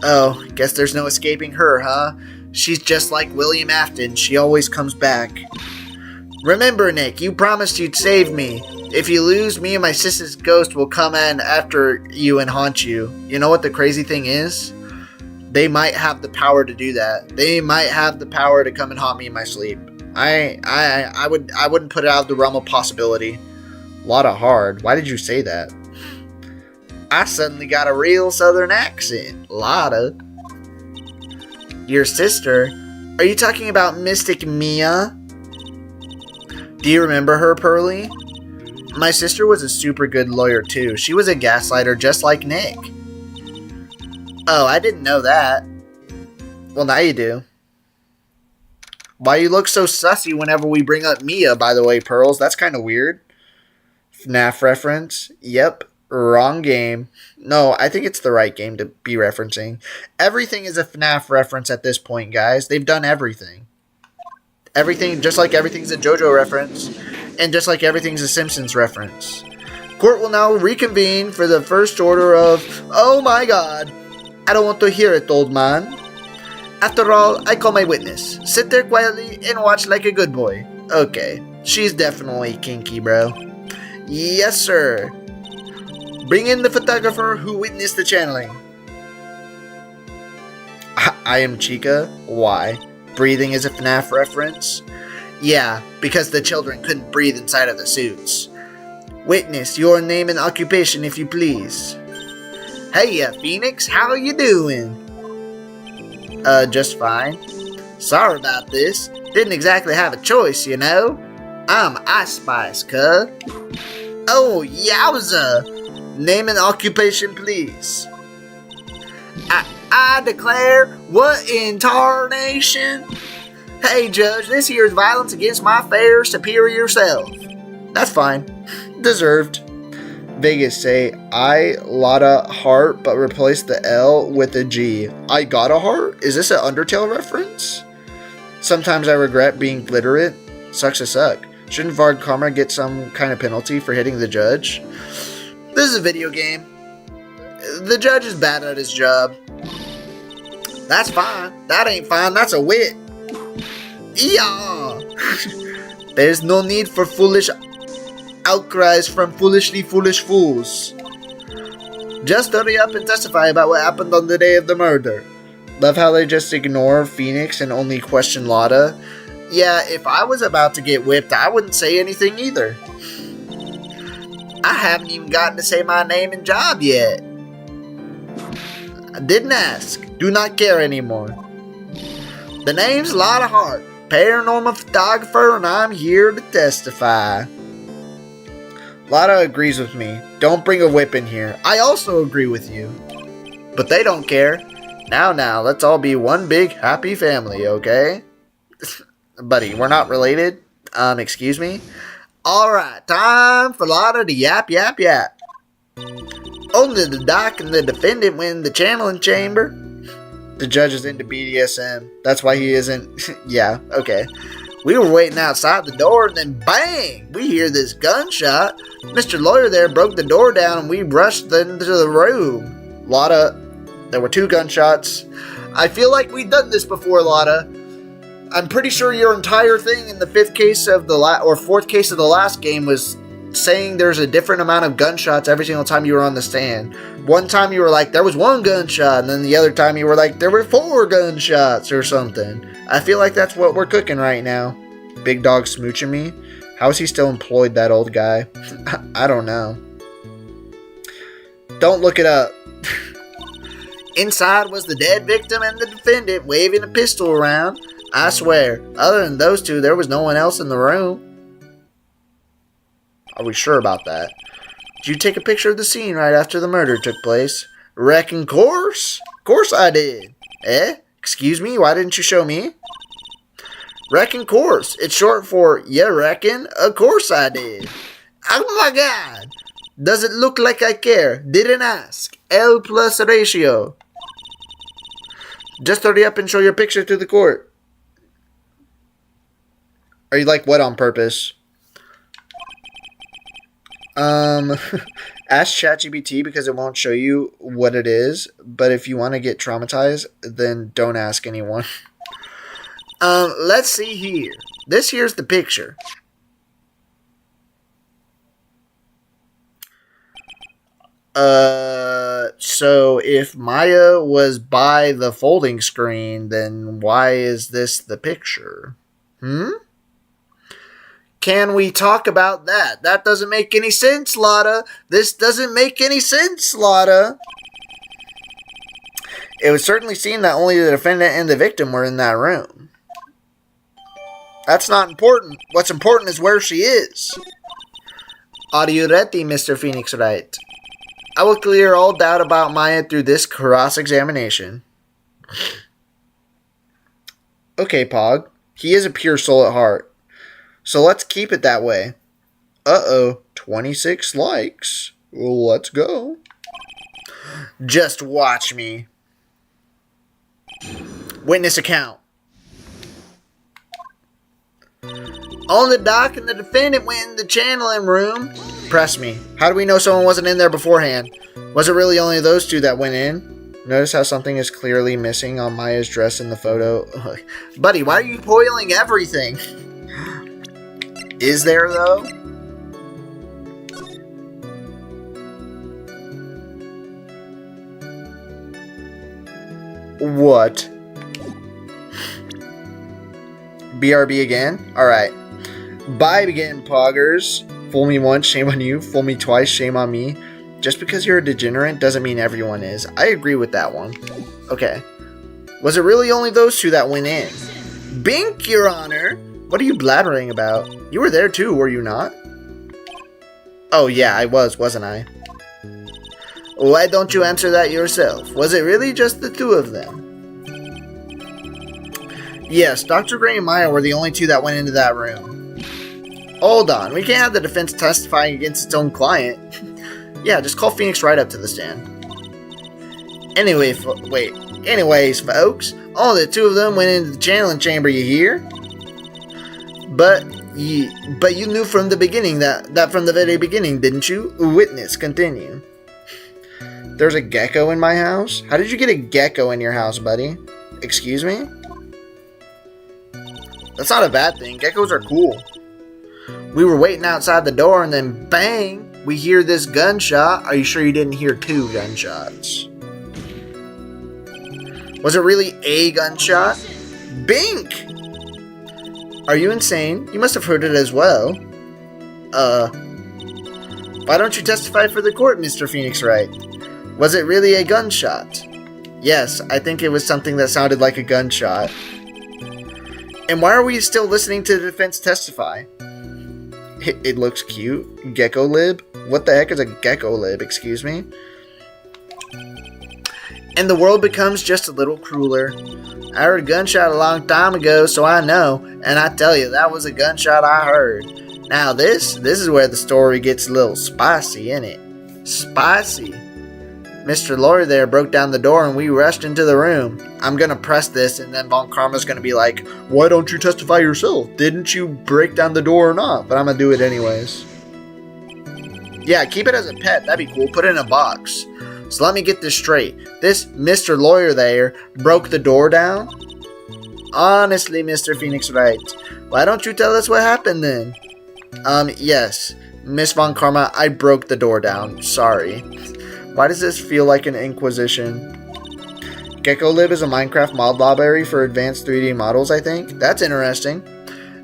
Oh, guess there's no escaping her, huh? She's just like William Afton. She always comes back. Remember, Nick, you promised you'd save me. If you lose, me and my sister's ghost will come in after you and haunt you. You know what the crazy thing is? They might have the power to do that. They might have the power to come and haunt me in my sleep. I wouldn't put it out of the realm of possibility. Lotta hard. Why did you say that? I suddenly got a real southern accent. Lotta. Your sister? Are you talking about Mystic Mia? Do you remember her, Pearly? My sister was a super good lawyer too. She was a gaslighter just like Nick. Oh, I didn't know that. Well, now you do. Why you look so sussy whenever we bring up Mia, by the way, Pearls? That's kind of weird. FNAF reference? Yep. Wrong game. No, I think it's the right game to be referencing. Everything is a FNAF reference at this point, guys. They've done everything. Everything, just like everything's a JoJo reference, and just like everything's a Simpsons reference. Court will now reconvene for the first order of... Oh my god. I don't want to hear it, old man. After all, I call my witness. Sit there quietly and watch like a good boy. Okay, she's definitely kinky, bro. Yes, sir. Bring in the photographer who witnessed the channeling. I am Chica. Why? Breathing is a FNAF reference? Yeah, because the children couldn't breathe inside of the suits. Witness, your name and occupation if you please. Hey, Phoenix, how are you doing? Just fine. Sorry about this. Didn't exactly have a choice, you know. I'm Ice Spice, cuh. Oh, yowza. Name and occupation, please. I declare, what in tarnation? Hey, Judge, this here is violence against my fair superior self. That's fine. Deserved. Vegas say, I Lotta Heart, but replace the L with a G. I got a heart? Is this an Undertale reference? Sometimes I regret being literate. Sucks to suck. Shouldn't Varg Karma get some kind of penalty for hitting the judge? This is a video game. The judge is bad at his job. That's fine. That ain't fine. That's a wit. Yeah. There's no need for foolish outcries from foolishly foolish fools. Just hurry up and testify about what happened on the day of the murder. Love how they just ignore Phoenix and only question Lotta. Yeah, if I was about to get whipped, I wouldn't say anything either. I haven't even gotten to say my name and job yet. I didn't ask. Do not care anymore. The name's Lotta Hart. paranormal photographer, and I'm here to testify. Lada agrees with me. Don't bring a whip in here. I also agree with you. But they don't care. Now, let's all be one big happy family, okay? Buddy, we're not related? Excuse me? Alright, time for Lada to yap. Only the doc and the defendant win the channeling chamber. The judge is into BDSM. That's why he isn't... Yeah, okay. We were waiting outside the door, and then bang! We hear this gunshot. Mr. Lawyer there broke the door down, and we rushed into the room. Lada, there were 2 gunshots. I feel like we've done this before, Lada. I'm pretty sure your entire thing in the 5th case of the or 4th case of the last game was saying there's a different amount of gunshots every single time you were on the stand. One time you were like, there was 1 gunshot, and then the other time you were like, there were 4 gunshots or something. I feel like that's what we're cooking right now. Big dog smooching me? How is he still employed, that old guy? I don't know. Don't look it up. Inside was the dead victim and the defendant waving a pistol around. I swear, other than those 2, there was no one else in the room. Are we sure about that? Did you take a picture of the scene right after the murder took place? Reckon course? Course I did. Eh? Excuse me, why didn't you show me? Reckon course. It's short for, you reckon? Of course I did. Oh my god. Does it look like I care? Didn't ask. L plus ratio. Just hurry up and show your picture to the court. Are you like what on purpose? Ask ChatGPT because it won't show you what it is. But if you want to get traumatized, then don't ask anyone. Let's see here. This here's the picture. So if Maya was by the folding screen, then why is this the picture? Can we talk about that? That doesn't make any sense, Lada. This doesn't make any sense, Lada. It would certainly seem that only the defendant and the victim were in that room. That's not important. What's important is where she is. Are you ready, Mr. Phoenix Wright? I will clear all doubt about Maya through this cross-examination. Okay, Pog. He is a pure soul at heart. So let's keep it that way. Uh-oh. 26 likes. Well, let's go. Just watch me. Witness account. Only the doc and the defendant went in the channeling room. Press me. How do we know someone wasn't in there beforehand? Was it really only those 2 that went in? Notice how something is clearly missing on Maya's dress in the photo. Buddy, why are you spoiling everything? Is there, though? What? BRB again? Alright. Bye again, poggers. Fool me once, shame on you. Fool me twice, shame on me. Just because you're a degenerate doesn't mean everyone is. I agree with that one. Okay. Was it really only those 2 that went in? Bink, Your Honor! What are you blathering about? You were there too, were you not? Oh yeah, I was, wasn't I? Why don't you answer that yourself? Was it really just the 2 of them? Yes, Dr. Gray and Maya were the only 2 that went into that room. Hold on, we can't have the defense testifying against its own client. Yeah, just call Phoenix Wright up to the stand. Anyways, folks, only the 2 of them went into the channeling chamber, you hear? But you knew from the beginning that from the very beginning, didn't you? Witness, continue. There's a gecko in my house? How did you get a gecko in your house, buddy? Excuse me? That's not a bad thing. Geckos are cool. We were waiting outside the door and then bang, we hear this gunshot. Are you sure you didn't hear 2 gunshots? Was it really a gunshot? Bink! Are you insane? You must have heard it as well. Why don't you testify for the court, Mr. Phoenix Wright? Was it really a gunshot? Yes, I think it was something that sounded like a gunshot. And why are we still listening to the defense testify? It looks cute. Gecko lib? What the heck is a gecko lib, excuse me? And the world becomes just a little crueler. I heard a gunshot a long time ago, so I know. And I tell you, that was a gunshot I heard. Now this is where the story gets a little spicy, innit? Spicy. Mr. Lawyer there broke down the door and we rushed into the room. I'm gonna press this and then Von Karma's gonna be like, why don't you testify yourself? Didn't you break down the door or not? But I'm gonna do it anyways. Yeah, keep it as a pet. That'd be cool. Put it in a box. So let me get this straight. This Mr. Lawyer there broke the door down? Honestly, Mr. Phoenix Wright, why don't you tell us what happened then? Yes. Miss Von Karma, I broke the door down. Sorry. Why does this feel like an inquisition? GeckoLib is a Minecraft mod library for advanced 3D models, I think. That's interesting.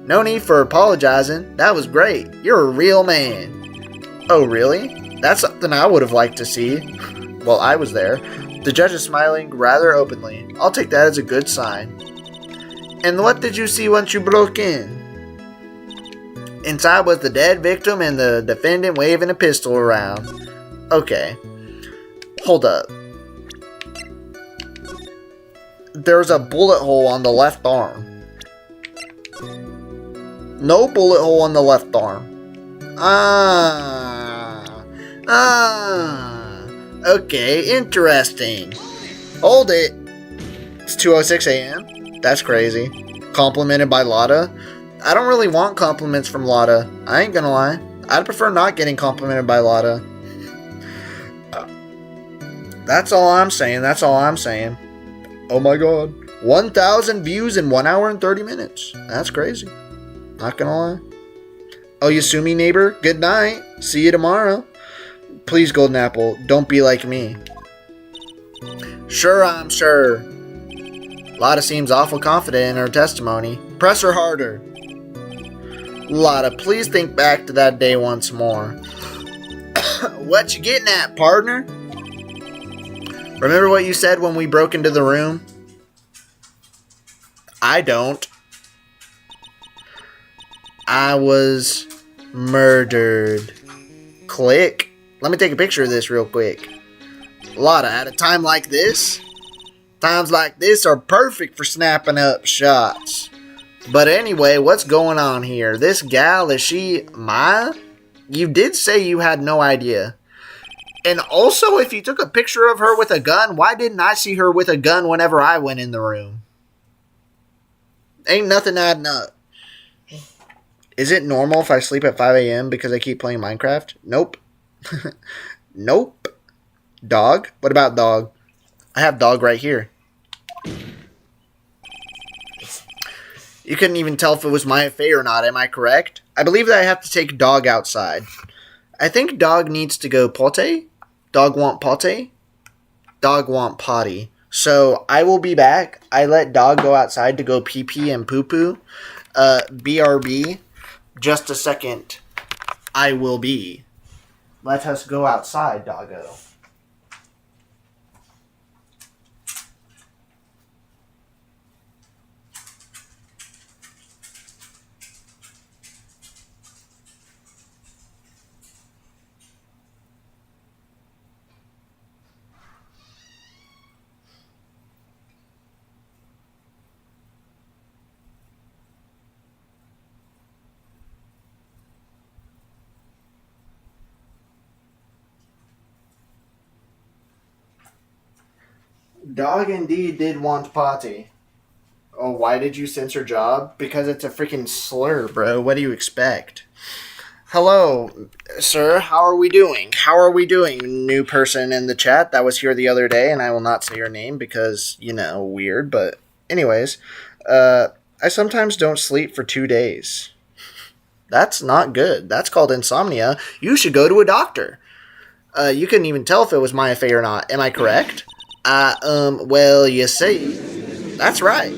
No need for apologizing. That was great. You're a real man. Oh, really? That's something I would have liked to see. Well, I was there. The judge is smiling rather openly. I'll take that as a good sign. And what did you see once you broke in? Inside was the dead victim and the defendant waving a pistol around. Okay. Hold up. There's a bullet hole on the left arm. No bullet hole on the left arm. Okay, interesting. Hold it. It's 2:06 a.m. That's crazy. Complimented by Lotta. I don't really want compliments from Lotta. I ain't gonna lie. I'd prefer not getting complimented by Lotta. That's all I'm saying. That's all I'm saying. Oh my god. 1,000 views in 1 hour and 30 minutes. That's crazy. Not gonna lie. Oh, you sue me, neighbor? Good night. See you tomorrow. Please, Golden Apple, don't be like me. Sure, I'm sure. Lotta seems awful confident in her testimony. Press her harder. Lotta, please think back to that day once more. What you getting at, partner? Remember what you said when we broke into the room? I don't. I was murdered. Click. Let me take a picture of this real quick. Lotta, at a time like this, times like this are perfect for snapping up shots. But anyway, what's going on here? This gal, is she Maya? You did say you had no idea. And also, if you took a picture of her with a gun, why didn't I see her with a gun whenever I went in the room? Ain't nothing adding up. Is it normal if I sleep at 5 a.m. because I keep playing Minecraft? Nope. Nope. Dog? What about dog? I have dog right here. You couldn't even tell if it was my Faye or not, am I correct? I believe that I have to take dog outside. I think dog needs to go potty. Dog want potty? Dog want potty. So, I will be back. I let dog go outside to go pee-pee and poo-poo. BRB. Just a second. I will be. Let us go outside, doggo. Dog indeed did want potty. Oh, why did you censor job? Because it's a freaking slur, bro. What do you expect? Hello, sir. How are we doing? How are we doing? New person in the chat that was here the other day, and I will not say your name because, you know, weird. But anyways, I sometimes don't sleep for 2 days. That's not good. That's called insomnia. You should go to a doctor. You couldn't even tell if it was Maya Faye or not. Am I correct? Well, you see. That's right.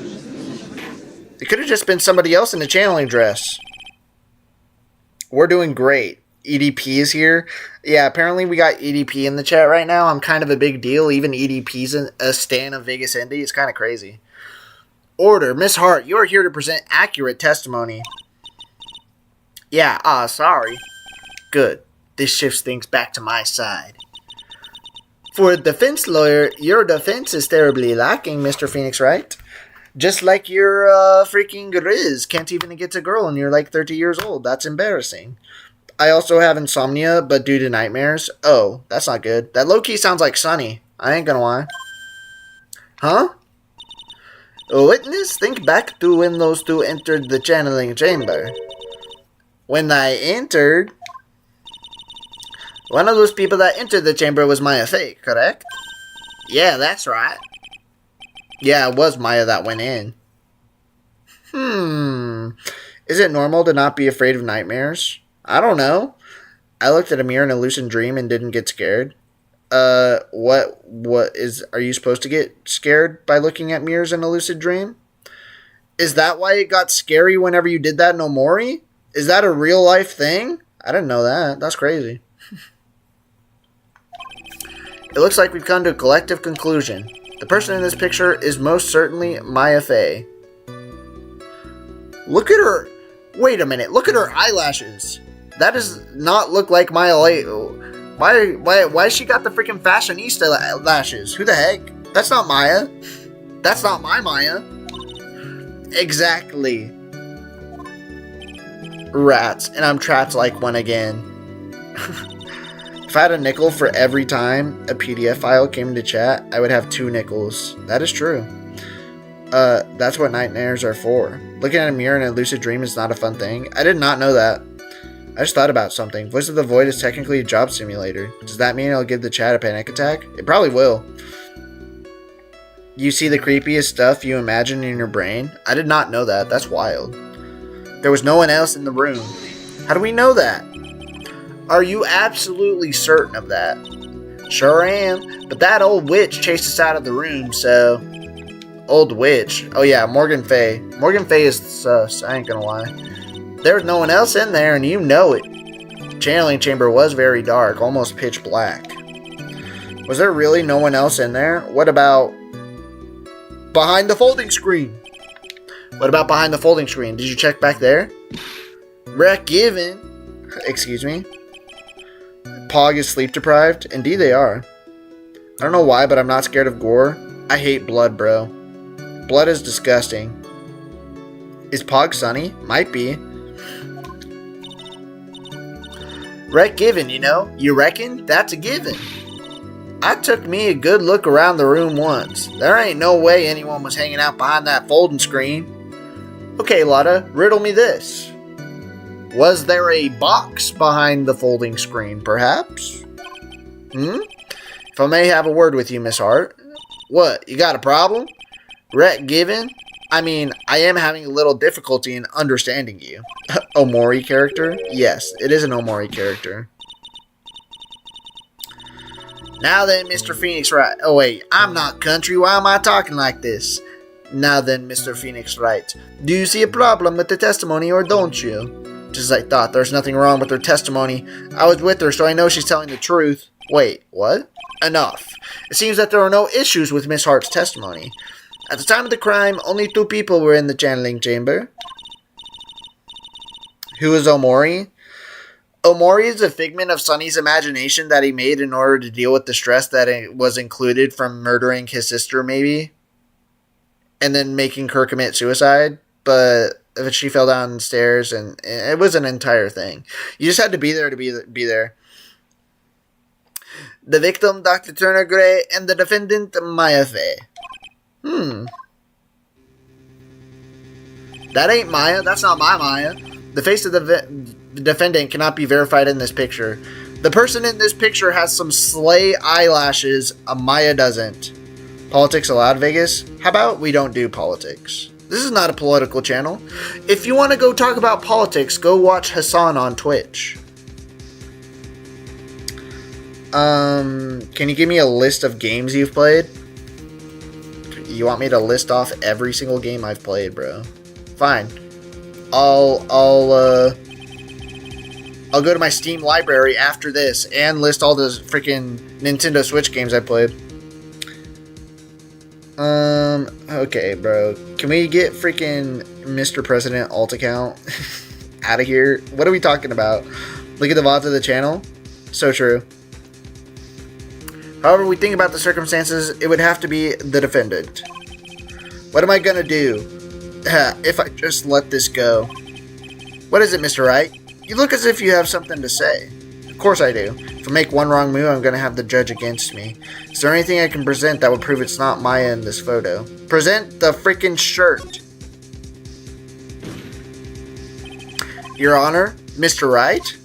It could have just been somebody else in a channeling dress. We're doing great. EDP is here. Yeah, apparently we got EDP in the chat right now. I'm kind of a big deal. Even EDP's a stan of Vegas Indy. It's kind of crazy. Order. Miss Hart, you are here to present accurate testimony. Yeah, sorry. Good. This shifts things back to my side. For a defense lawyer, your defense is terribly lacking, Mr. Phoenix Wright. Just like your freaking Grizz can't even get a girl and you're like 30 years old. That's embarrassing. I also have insomnia, but due to nightmares. Oh, that's not good. That low-key sounds like Sunny. I ain't gonna lie. Huh? A witness, think back to when those two entered the channeling chamber. When I entered... One of those people that entered the chamber was Maya Fake, correct? Yeah, that's right. Yeah, it was Maya that went in. Is it normal to not be afraid of nightmares? I don't know. I looked at a mirror in a lucid dream and didn't get scared. Are you supposed to get scared by looking at mirrors in a lucid dream? Is that why it got scary whenever you did that in Omori? Is that a real life thing? I didn't know that. That's crazy. It looks like we've come to a collective conclusion. The person in this picture is most certainly Maya Fey. Look at her. Wait a minute. Look at her eyelashes. That does not look like Maya. Why she got the freaking fashionista lashes? Who the heck? That's not Maya. That's not my Maya. Exactly. Rats. And I'm trapped like one again. If I had a nickel for every time a PDF file came into chat, I would have 2 nickels. That is true. That's what nightmares are for. Looking at a mirror in a lucid dream is not a fun thing. I did not know that. I just thought about something. Voice of the Void is technically a job simulator. Does that mean it'll give the chat a panic attack? It probably will. You see the creepiest stuff you imagine in your brain? I did not know that. That's wild. There was no one else in the room. How do we know that? Are you absolutely certain of that? Sure am. But that old witch chased us out of the room, so... Old witch. Oh yeah, Morgan Fay. Morgan Fay is sus, I ain't gonna lie. There's no one else in there, and you know it. Channeling chamber was very dark, almost pitch black. Was there really no one else in there? What about... behind the folding screen? What about behind the folding screen? Did you check back there? Wreck given. Excuse me? Pog is sleep deprived? Indeed they are. I don't know why, but I'm not scared of gore. I hate blood, bro. Blood is disgusting. Is Pog Sunny? Might be. Wreck given, you know? You reckon? That's a given. I took me a good look around the room once. There ain't no way anyone was hanging out behind that folding screen. Okay, Lotta, riddle me this. Was there a box behind the folding screen, perhaps? If I may have a word with you, Miss Hart. What, you got a problem? Wreck given? I mean, I am having a little difficulty in understanding you. Omori character? Yes, it is an Omori character. Now then, Mr. Phoenix Wright. Oh wait, I'm not country. Why am I talking like this? Now then, Mr. Phoenix Wright. Do you see a problem with the testimony or don't you? Just as I thought, there's nothing wrong with her testimony. I was with her, so I know she's telling the truth. Wait, what? Enough. It seems that there are no issues with Miss Hart's testimony. At the time of the crime, only 2 people were in the channeling chamber. Who is Omori? Omori is a figment of Sunny's imagination that he made in order to deal with the stress that it was included from murdering his sister, maybe. And then making her commit suicide. But she fell down the stairs, and it was an entire thing. You just had to be there to be there. The victim, Dr. Turner Gray, and the defendant, Maya Fey. That ain't Maya. That's not my Maya. The face of the defendant cannot be verified in this picture. The person in this picture has some slay eyelashes. Maya doesn't. Politics allowed, Vegas? How about we don't do politics? This is not a political channel. If you want to go talk about politics, go watch Hassan on Twitch. Can you give me a list of games you've played? You want me to list off every single game I've played, bro? Fine. I'll go to my Steam library after this and list all the freaking Nintendo Switch games I played. Okay, bro. Can we get freaking Mr. President alt account out of here? What are we talking about? Look at the VODs of the channel. So true. However we think about the circumstances, it would have to be the defendant. What am I gonna do if I just let this go? What is it, Mr. Wright? You look as if you have something to say. Of course I do. If I make one wrong move, I'm gonna have the judge against me. Is there anything I can present that would prove it's not Maya in this photo? Present the freaking shirt. Your Honor, Mr. Wright?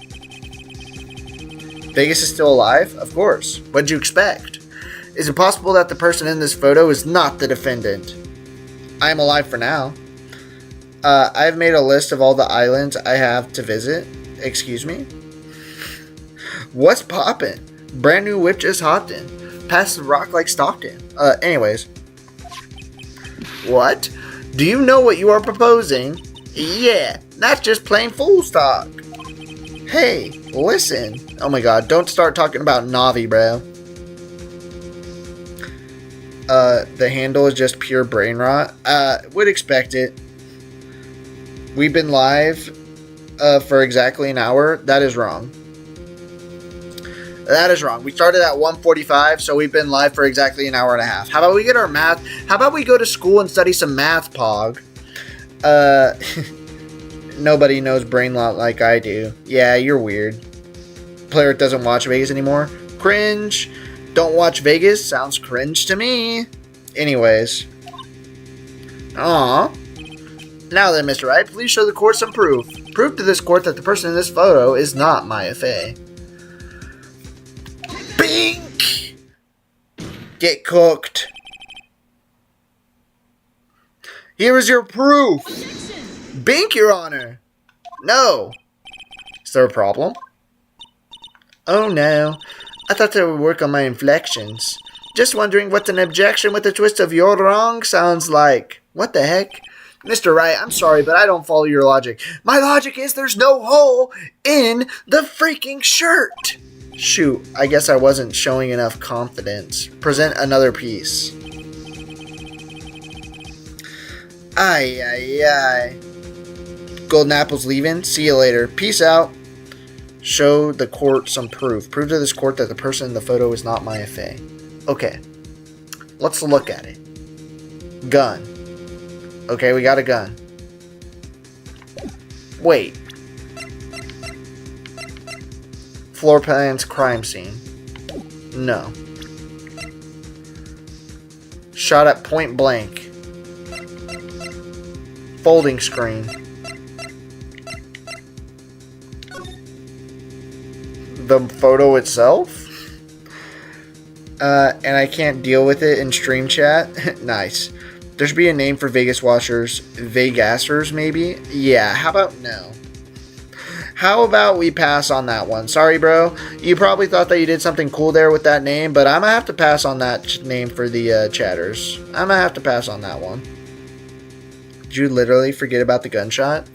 Vegas is still alive? Of course. What'd you expect? Is it possible that the person in this photo is not the defendant? I am alive for now. I've made a list of all the islands I have to visit. Excuse me? What's poppin'? Brand new whip just hopped in. Past the rock like Stockton. Anyways. What? Do you know what you are proposing? Yeah, not just plain fool stock. Hey, listen. Oh my god, don't start talking about Navi, bro. The handle is just pure brain rot. Would expect it. We've been live for exactly an hour. That is wrong. That is wrong. We started at 1:45, so we've been live for exactly an hour and a half. How about we get our math? How about we go to school and study some math, Pog? Nobody knows brain rot like I do. Yeah, you're weird. Player doesn't watch Vegas anymore. Cringe. Don't watch Vegas. Sounds cringe to me. Anyways. Aww. Now then, Mr. Wright, please show the court some proof. Prove to this court that the person in this photo is not Maya Fey. Bink! Get cooked. Here is your proof. Bink, Your Honor. No. Is there a problem? Oh no. I thought I would work on my inflections. Just wondering what an objection with a twist of your wrong sounds like. What the heck? Mr. Wright, I'm sorry, but I don't follow your logic. My logic is there's no hole in the freaking shirt. Shoot, I guess I wasn't showing enough confidence. Present another piece. Ay, ay, ay. Golden Apple's leaving. See you later. Peace out. Show the court some proof. Prove to this court that the person in the photo is not Maya Fey. Okay. Let's look at it. Gun. Okay, we got a gun. Wait. Floor plans crime scene. No. Shot at point blank. Folding screen. The photo itself? And I can't deal with it in stream chat. Nice. There should be a name for Vegas watchers. Vegasers, maybe? Yeah, how about no? How about we pass on that one? Sorry, bro. You probably thought that you did something cool there with that name, but I'm gonna have to pass on that name for the chatters. I'm gonna have to pass on that one. Did you literally forget about the gunshot?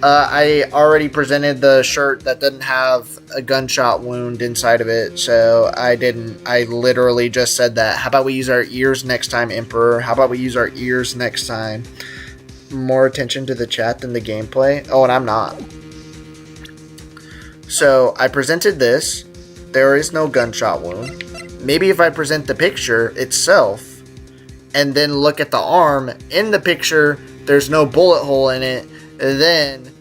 I already presented the shirt that didn't have a gunshot wound inside of it, so I didn't. I literally just said that. How about we use our ears next time, Emperor? How about we use our ears next time? More attention to the chat than the gameplay? Oh, and I'm not. So, I presented this. There is no gunshot wound. Maybe if I present the picture itself, and then look at the arm in the picture, there's no bullet hole in it, then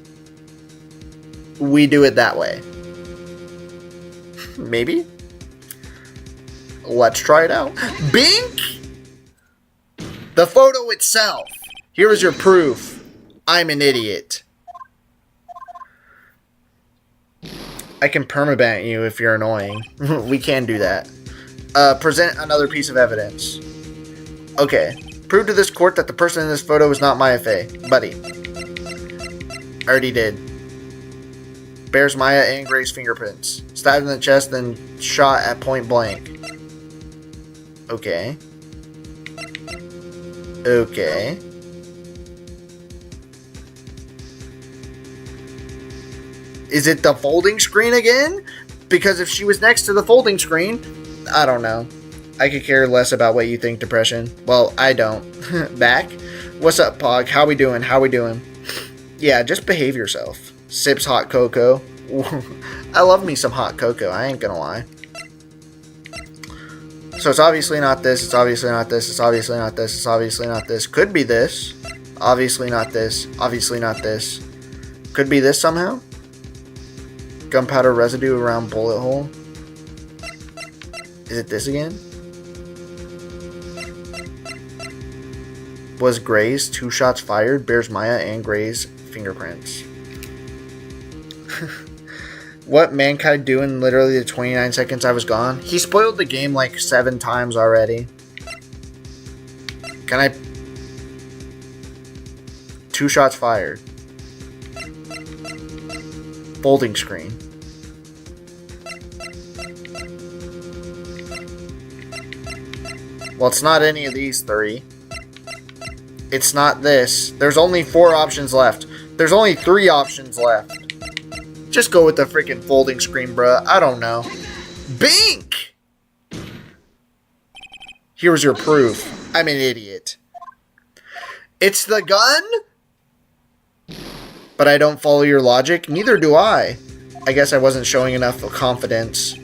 we do it that way. Maybe? Let's try it out. Bink! The photo itself. Here is your proof. I'm an idiot. I can permaban you if you're annoying. We can do that. Present another piece of evidence. Okay. Prove to this court that the person in this photo is not Maya Fey. Buddy. Already did. Bears Maya and Gray's fingerprints. Stabbed in the chest, then shot at point blank. Okay. Okay. Is it the folding screen again? Because if she was next to the folding screen, I don't know. I could care less about what you think, depression. Well, I don't. Back? What's up, Pog? How we doing? How we doing? Yeah, just behave yourself. Sips hot cocoa. I love me some hot cocoa, I ain't gonna lie. So it's obviously not this, it's obviously not this, it's obviously not this, it's obviously not this. Could be this. Obviously not this, obviously not this. Could be this somehow. Gunpowder residue around bullet hole. Is it this again? Was Gray's 2 shots fired? Bears Maya and Gray's fingerprints. What mankind do in literally the 29 seconds I was gone? He spoiled the game like 7 times already. Can I... 2 shots fired. Folding screen. Well, it's not any of these 3. It's not this. There's only 4 options left. There's only 3 options left. Just go with the freaking folding screen, bruh. I don't know. Bink! Here's your proof. I'm an idiot. It's the gun? But I don't follow your logic? Neither do I. I guess I wasn't showing enough confidence.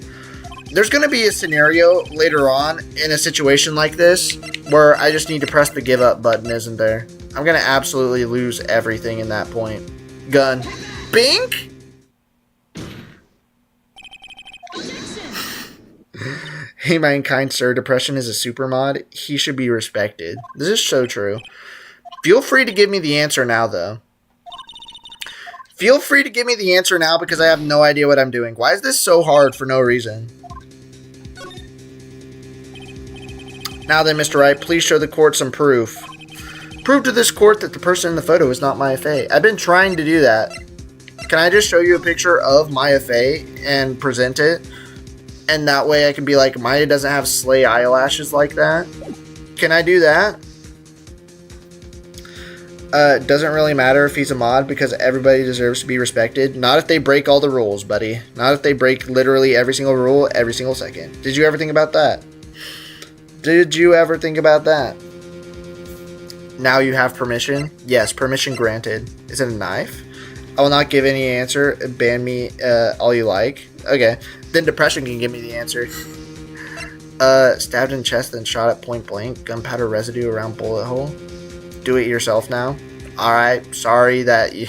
There's going to be a scenario later on in a situation like this where I just need to press the give up button, isn't there? I'm going to absolutely lose everything in that point. Gun. Bink? Hey, my kind sir, depression is a super mod. He should be respected. This is so true. Feel free to give me the answer now, though. Feel free to give me the answer now because I have no idea what I'm doing. Why is this so hard for no reason? Now then, Mr. Wright, please show the court some proof. Prove to this court that the person in the photo is not Maya Fey. I've been trying to do that. Can I just show you a picture of Maya Fey and present it? And that way I can be like, Maya doesn't have slay eyelashes like that. Can I do that? Doesn't really matter if he's a mod because everybody deserves to be respected. Not if they break all the rules, buddy. Not if they break literally every single rule every single second. Did you ever think about that? Did you ever think about that? Now you have permission? Yes, permission granted. Is it a knife? I will not give any answer. Ban me all you like. Okay. Then depression can give me the answer. Stabbed in chest and shot at point blank. Gunpowder residue around bullet hole. Do it yourself now. Alright, sorry that you...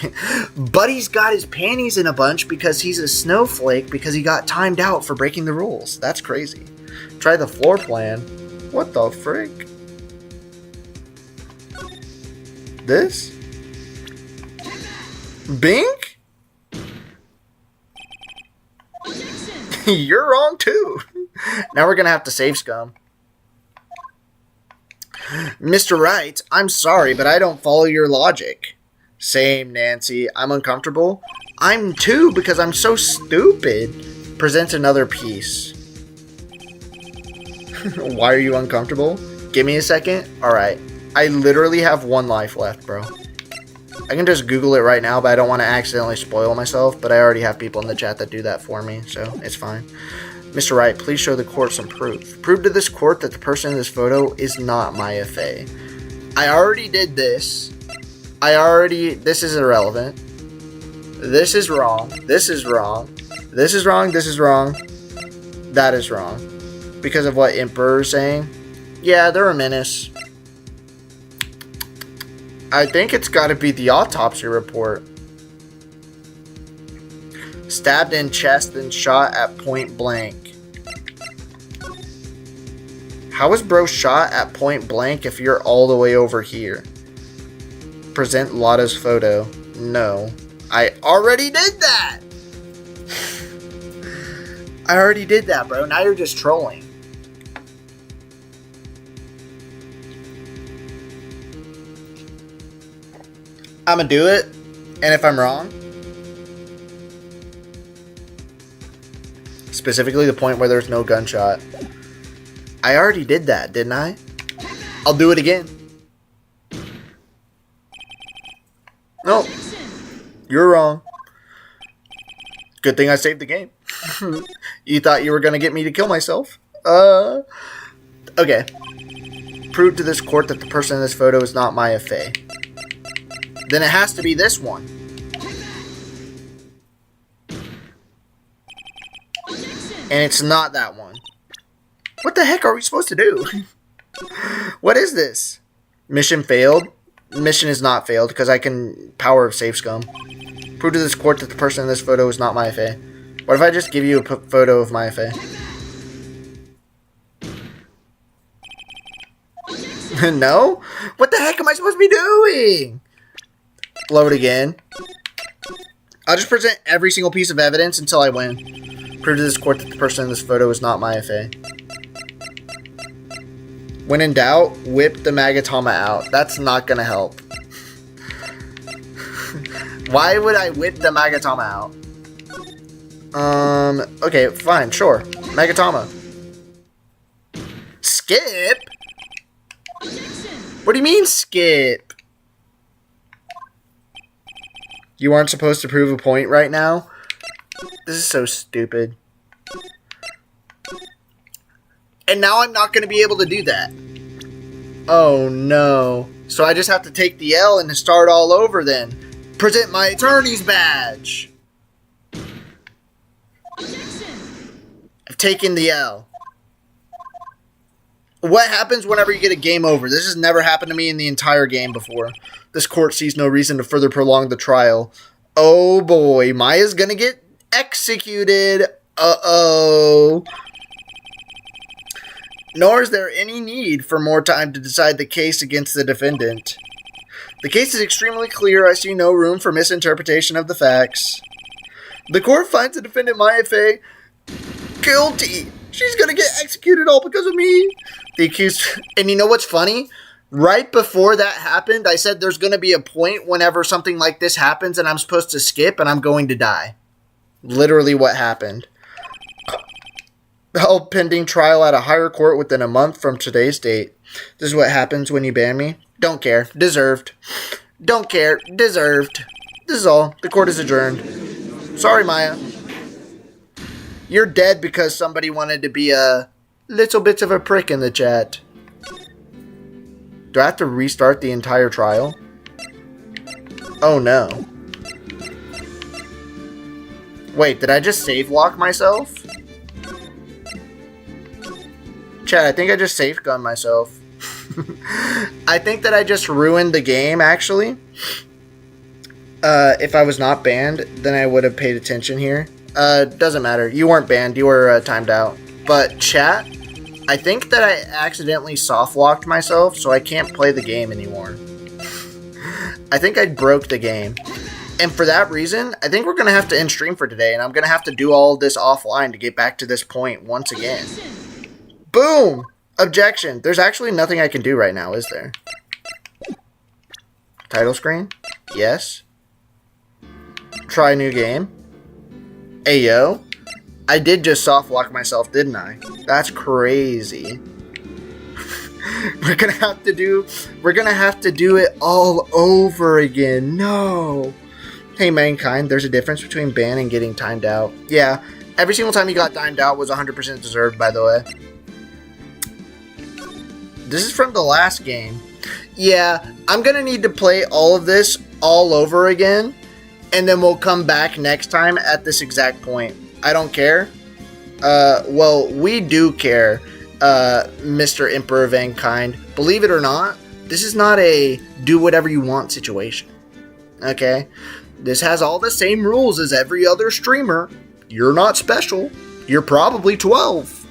Buddy's got his panties in a bunch because he's a snowflake because he got timed out for breaking the rules. That's crazy. Try the floor plan. What the frick? This? Bink? You're wrong too. Now we're gonna have to save scum. Mr. Wright, I'm sorry, but I don't follow your logic. Same, Nancy. I'm uncomfortable. I'm too, because I'm so stupid. Present another piece. Why are you uncomfortable? Give me a second. Alright. I literally have 1 life left, bro. I can just Google it right now, but I don't want to accidentally spoil myself. But I already have people in the chat that do that for me, so it's fine. Mr. Wright, please show the court some proof. Prove to this court that the person in this photo is not Maya Fey. I already did this. This is irrelevant. This is wrong. This is wrong. This is wrong. This is wrong. That is wrong. Because of what Emperor's saying. Yeah, they're a menace. I think it's got to be the autopsy report. Stabbed in chest and shot at point blank. How is bro shot at point blank if you're all the way over here? Present Lotta's photo. No. I already did that! I already did that, bro. Now you're just trolling. I'm gonna do it. And if I'm wrong, specifically the point where there's no gunshot. I already did that, didn't I? I'll do it again. No. You're wrong. Good thing I saved the game. You thought you were going to get me to kill myself. Okay. Prove to this court that the person in this photo is not Maya Fey. Then it has to be this one. And it's not that one. What the heck are we supposed to do? What is this? Mission failed? Mission is not failed because I can power of safe scum. Prove to this court that the person in this photo is not Maya Fey. What if I just give you a photo of Maya Fey? No? What the heck am I supposed to be doing? Load again. I'll just present every single piece of evidence until I win. Prove to this court that the person in this photo is not Maya Fey. When in doubt, whip the Magatama out. That's not gonna help. Why would I whip the Magatama out? Okay, fine, sure. Magatama. Skip? What do you mean, skip? You aren't supposed to prove a point right now? This is so stupid. And now I'm not going to be able to do that. Oh, no. So I just have to take the L and start all over then. Present my attorney's badge. I've taken the L. What happens whenever you get a game over? This has never happened to me in the entire game before. This court sees no reason to further prolong the trial. Oh boy, Maya's gonna get executed. Uh-oh. Nor is there any need for more time to decide the case against the defendant. The case is extremely clear. I see no room for misinterpretation of the facts. The court finds the defendant Maya Fey guilty. She's gonna get executed all because of me. The accused... And you know what's funny? Right before that happened, I said there's gonna be a point whenever something like this happens and I'm supposed to skip and I'm going to die. Literally what happened. Held pending trial at a higher court within a month from today's date. This is what happens when you ban me. Don't care. Deserved. Don't care. Deserved. This is all. The court is adjourned. Sorry, Maya. You're dead because somebody wanted to be a little bit of a prick in the chat. Do I have to restart the entire trial? Oh no. Wait, did I just save lock myself? Chat, I think I just safe gunned myself. I think that I just ruined the game, actually. If I was not banned, then I would have paid attention here. Doesn't matter. You weren't banned. You were timed out. But chat, I think that I accidentally soft-locked myself, so I can't play the game anymore. I think I broke the game. And for that reason, I think we're going to have to end stream for today, and I'm going to have to do all of this offline to get back to this point once again. Boom! Objection. There's actually nothing I can do right now, is there? Title screen? Yes. Try new game. Ayo. I did just soft lock myself, didn't I? That's crazy. We're gonna have to do it all over again. No. Hey mankind, there's a difference between ban and getting timed out. Yeah, every single time you got timed out was 100% deserved, by the way. This is from the last game. Yeah, I'm gonna need to play all of this all over again, and then we'll come back next time at this exact point. I don't care. Well, we do care, Mr. Emperor of Mankind. Believe it or not, this is not a do whatever you want situation. Okay? This has all the same rules as every other streamer. You're not special. You're probably 12.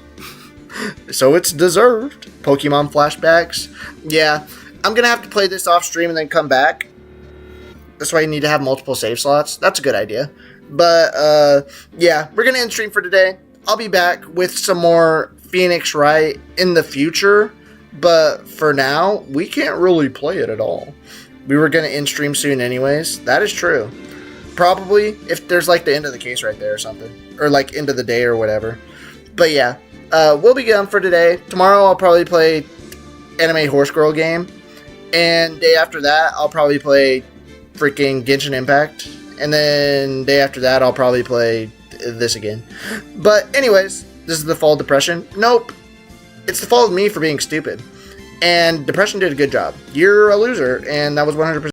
So it's deserved. Pokemon flashbacks. Yeah, I'm gonna have to play this off stream and then come back. That's why you need to have multiple save slots. That's a good idea. But, yeah, we're gonna end stream for today. I'll be back with some more Phoenix Wright in the future. But for now, we can't really play it at all. We were gonna end stream soon anyways. That is true. Probably if there's like the end of the case right there or something. Or like end of the day or whatever. But yeah. We'll be done for today. Tomorrow I'll probably play Anime Horse Girl game. And day after that, I'll probably play freaking Genshin Impact. And then day after that, I'll probably play this again. But anyways, this is the Fall Depression. Nope. it's the fault of me for being stupid. And depression did a good job. You're a loser, and that was 100%